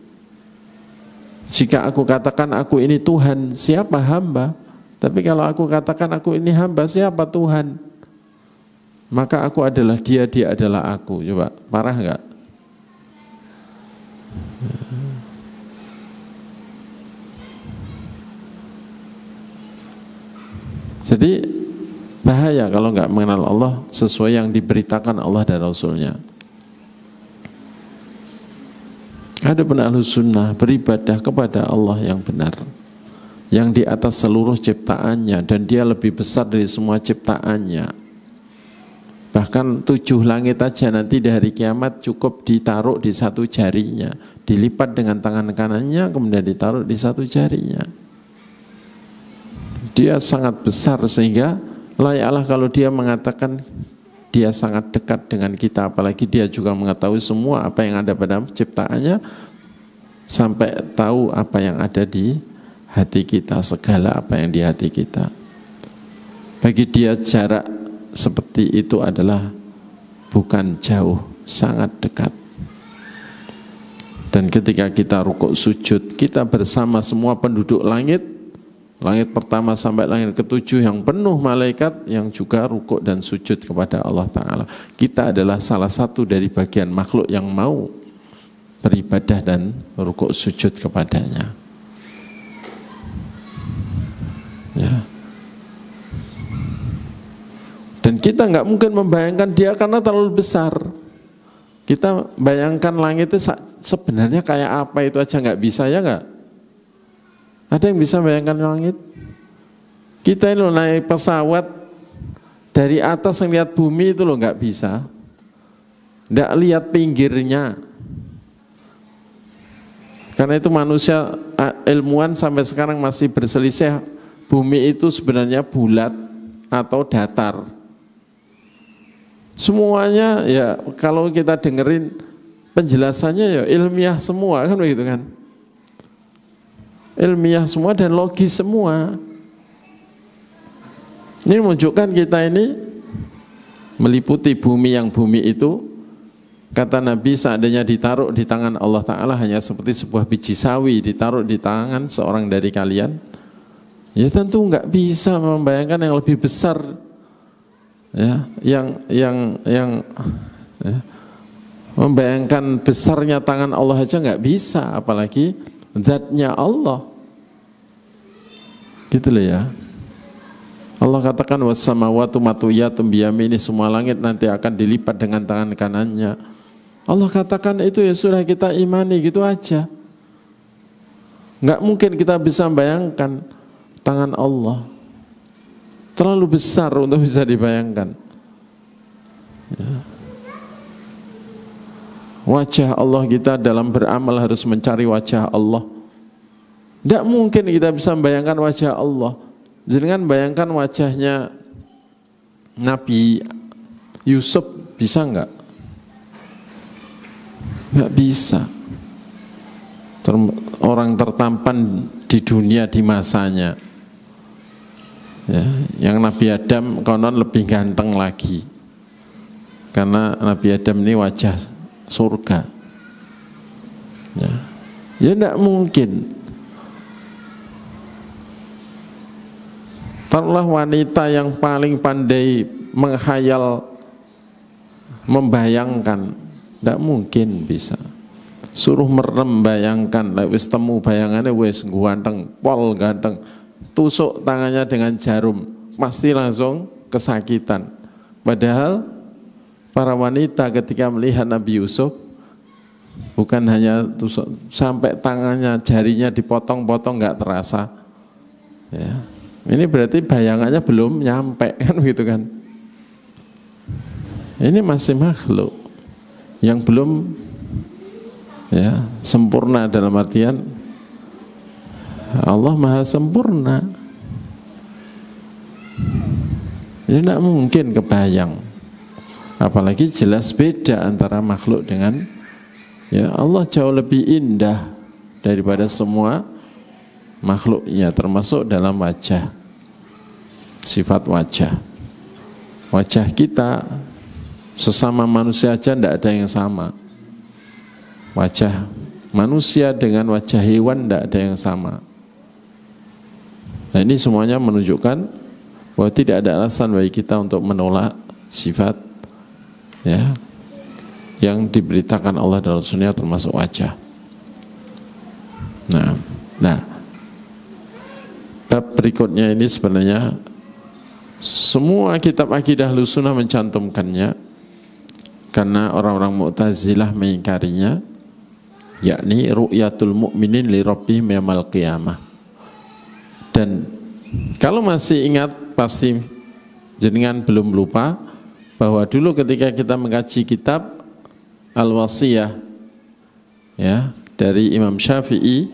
Jika aku katakan aku ini Tuhan, siapa hamba? Tapi kalau aku katakan aku ini hamba, siapa Tuhan? Maka aku adalah dia, dia adalah aku. Coba, parah enggak? Jadi bahaya kalau enggak mengenal Allah sesuai yang diberitakan Allah dan Rasulnya. Adapun Ahlus Sunnah beribadah kepada Allah yang benar, yang di atas seluruh ciptaannya, dan dia lebih besar dari semua ciptaannya. Bahkan 7 langit aja nanti di hari kiamat cukup ditaruh di satu jarinya, dilipat dengan tangan kanannya kemudian ditaruh di satu jarinya. Dia sangat besar sehingga layaklah kalau dia mengatakan dia sangat dekat dengan kita, apalagi dia juga mengetahui semua apa yang ada pada ciptaannya, sampai tahu apa yang ada di hati kita, segala apa yang di hati kita. Bagi dia jarak seperti itu adalah bukan jauh, sangat dekat. Dan ketika kita rukuk sujud, kita bersama semua penduduk langit, langit pertama sampai langit ke-7 yang penuh malaikat yang juga rukuk dan sujud kepada Allah Ta'ala. Kita adalah salah satu dari bagian makhluk yang mau beribadah dan rukuk sujud kepadanya. Ya. Dan kita nggak mungkin membayangkan dia karena terlalu besar. Kita bayangkan langit itu sebenarnya kayak apa itu aja nggak bisa, ya nggak? Ada yang bisa bayangkan langit? Kita ini naik pesawat dari atas ngeliat bumi itu loh nggak bisa. Nggak lihat pinggirnya. Karena itu manusia ilmuwan sampai sekarang masih berselisih bumi itu sebenarnya bulat atau datar. Semuanya ya kalau kita dengerin penjelasannya ya ilmiah semua kan begitu kan. Ilmiah semua dan logis semua. Ini menunjukkan kita ini meliputi bumi, yang bumi itu kata Nabi seandainya ditaruh di tangan Allah Ta'ala hanya seperti sebuah biji sawi ditaruh di tangan seorang dari kalian, ya tentu nggak bisa membayangkan yang lebih besar, ya, membayangkan besarnya tangan Allah aja nggak bisa, apalagi zatnya Allah. Gitu loh ya. Allah katakan wassamawatu matwiyatum biyamini, semua langit nanti akan dilipat dengan tangan kanannya. Allah katakan itu ya sudah kita imani gitu aja. Nggak mungkin kita bisa membayangkan tangan Allah. Terlalu besar untuk bisa dibayangkan. Ya. Wajah Allah, kita dalam beramal harus mencari wajah Allah. Tidak mungkin kita bisa membayangkan wajah Allah. Jangan bayangkan wajahnya Nabi Yusuf, bisa enggak? Enggak bisa. Orang tertampan di dunia di masanya. Ya, yang Nabi Adam konon lebih ganteng lagi. Karena Nabi Adam ini wajah surga. Ya tidak mungkin. Taruhlah wanita yang paling pandai menghayal, membayangkan, tidak mungkin bisa. Suruh merem bayangkan, wis temu bayangannya wis ganteng, pol ganteng, tusuk tangannya dengan jarum, pasti langsung kesakitan. Padahal para wanita ketika melihat Nabi Yusuf, bukan hanya tusuk, sampai tangannya, jarinya dipotong-potong nggak terasa. Ya. Ini berarti bayangannya belum nyampe kan gitu kan. Ini masih makhluk yang belum ya sempurna, dalam artian Allah maha sempurna. Ya tidak mungkin kebayang. Apalagi jelas beda antara makhluk dengan ya Allah jauh lebih indah daripada semua makhluknya, termasuk dalam wajah, sifat wajah. Wajah kita sesama manusia aja tidak ada yang sama. Wajah manusia dengan wajah hewan tidak ada yang sama. Nah ini semuanya menunjukkan bahwa tidak ada alasan bagi kita untuk menolak sifat ya yang diberitakan Allah dalam Rasulnya, termasuk wajah. Nah, bab berikutnya ini sebenarnya semua kitab akidah Ahlussunnah mencantumkannya, karena orang-orang Mu'tazilah mengingkarinya, yakni ru'yatul mu'minin li rabbihim yaumil qiyamah. Dan kalau masih ingat, pasti jenengan belum lupa bahwa dulu ketika kita mengkaji kitab Al-Wasiyah ya dari Imam Syafi'i,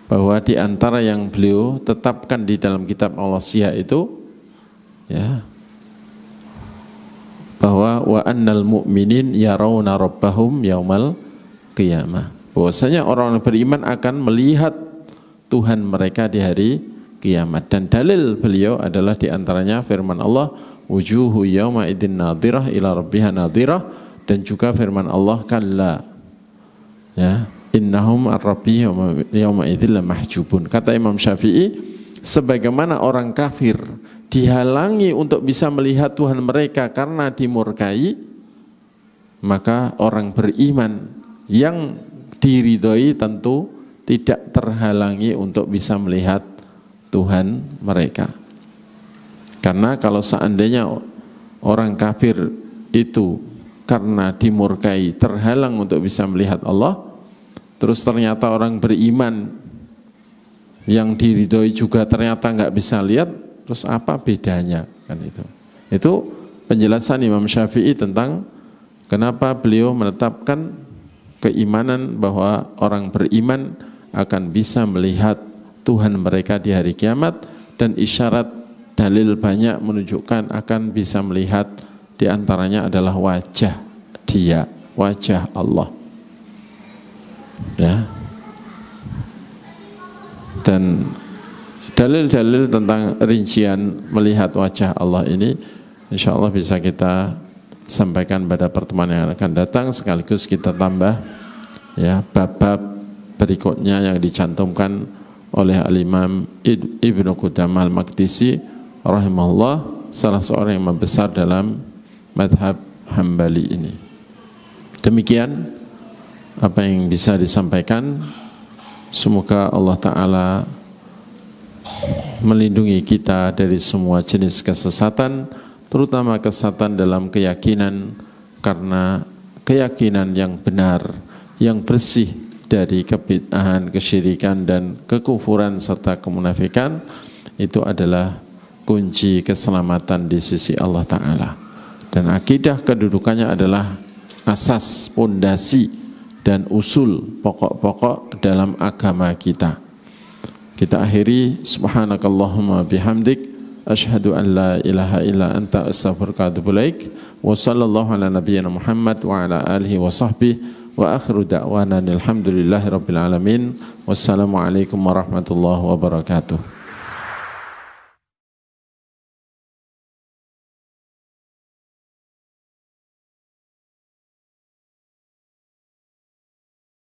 bahwa di antara yang beliau tetapkan di dalam kitab Al-Wasiyah itu ya bahwa wa annal mu'minin yarawna rabbahum yaumal qiyamah, bahwasanya orang beriman akan melihat Tuhan mereka di hari kiamat. Dan dalil beliau adalah di antaranya firman Allah, wujuhu yauma idzin nadhirah ila rabbiha nadhirah, dan juga firman Allah, kalla ya innahum ar-rabbihim yauma idzil mahjubun. Kata Imam Syafi'i, sebagaimana orang kafir dihalangi untuk bisa melihat Tuhan mereka karena dimurkai, maka orang beriman yang diridhoi tentu tidak terhalangi untuk bisa melihat Tuhan mereka. Karena kalau seandainya orang kafir itu karena dimurkai terhalang untuk bisa melihat Allah, terus ternyata orang beriman yang diridhoi juga ternyata nggak bisa lihat, terus apa bedanya kan itu? Itu penjelasan Imam Syafi'i tentang kenapa beliau menetapkan keimanan bahwa orang beriman akan bisa melihat Tuhan mereka di hari kiamat, dan isyarat dalil banyak menunjukkan akan bisa melihat, di antaranya adalah wajah dia, wajah Allah. Ya. Dan dalil-dalil tentang rincian melihat wajah Allah ini insya Allah bisa kita sampaikan pada pertemuan yang akan datang, sekaligus kita tambah ya bab-bab berikutnya yang dicantumkan oleh Al-Imam Ibnu Qudamah Al-Maqdisi rahimahullah, salah seorang yang besar dalam madhab Hambali ini. Demikian apa yang bisa disampaikan. Semoga Allah Ta'ala melindungi kita dari semua jenis kesesatan, terutama kesesatan dalam keyakinan, karena keyakinan yang benar, yang bersih dari kebid'ahan, kesyirikan, dan kekufuran serta kemunafikan, itu adalah kunci keselamatan di sisi Allah Ta'ala. Dan akidah kedudukannya adalah asas, pondasi, dan usul pokok-pokok dalam agama kita. Kita akhiri, subhanakallahumma bihamdik, asyhadu an la ilaha illa anta astaghfiruka wa atubu ilaik, wa sallallahu ala nabiyyina Muhammad wa ala alihi wa sahbihi, wa akhiru da'wana alhamdulillahi rabbil alamin. Wassalamualaikum warahmatullahi wabarakatuh.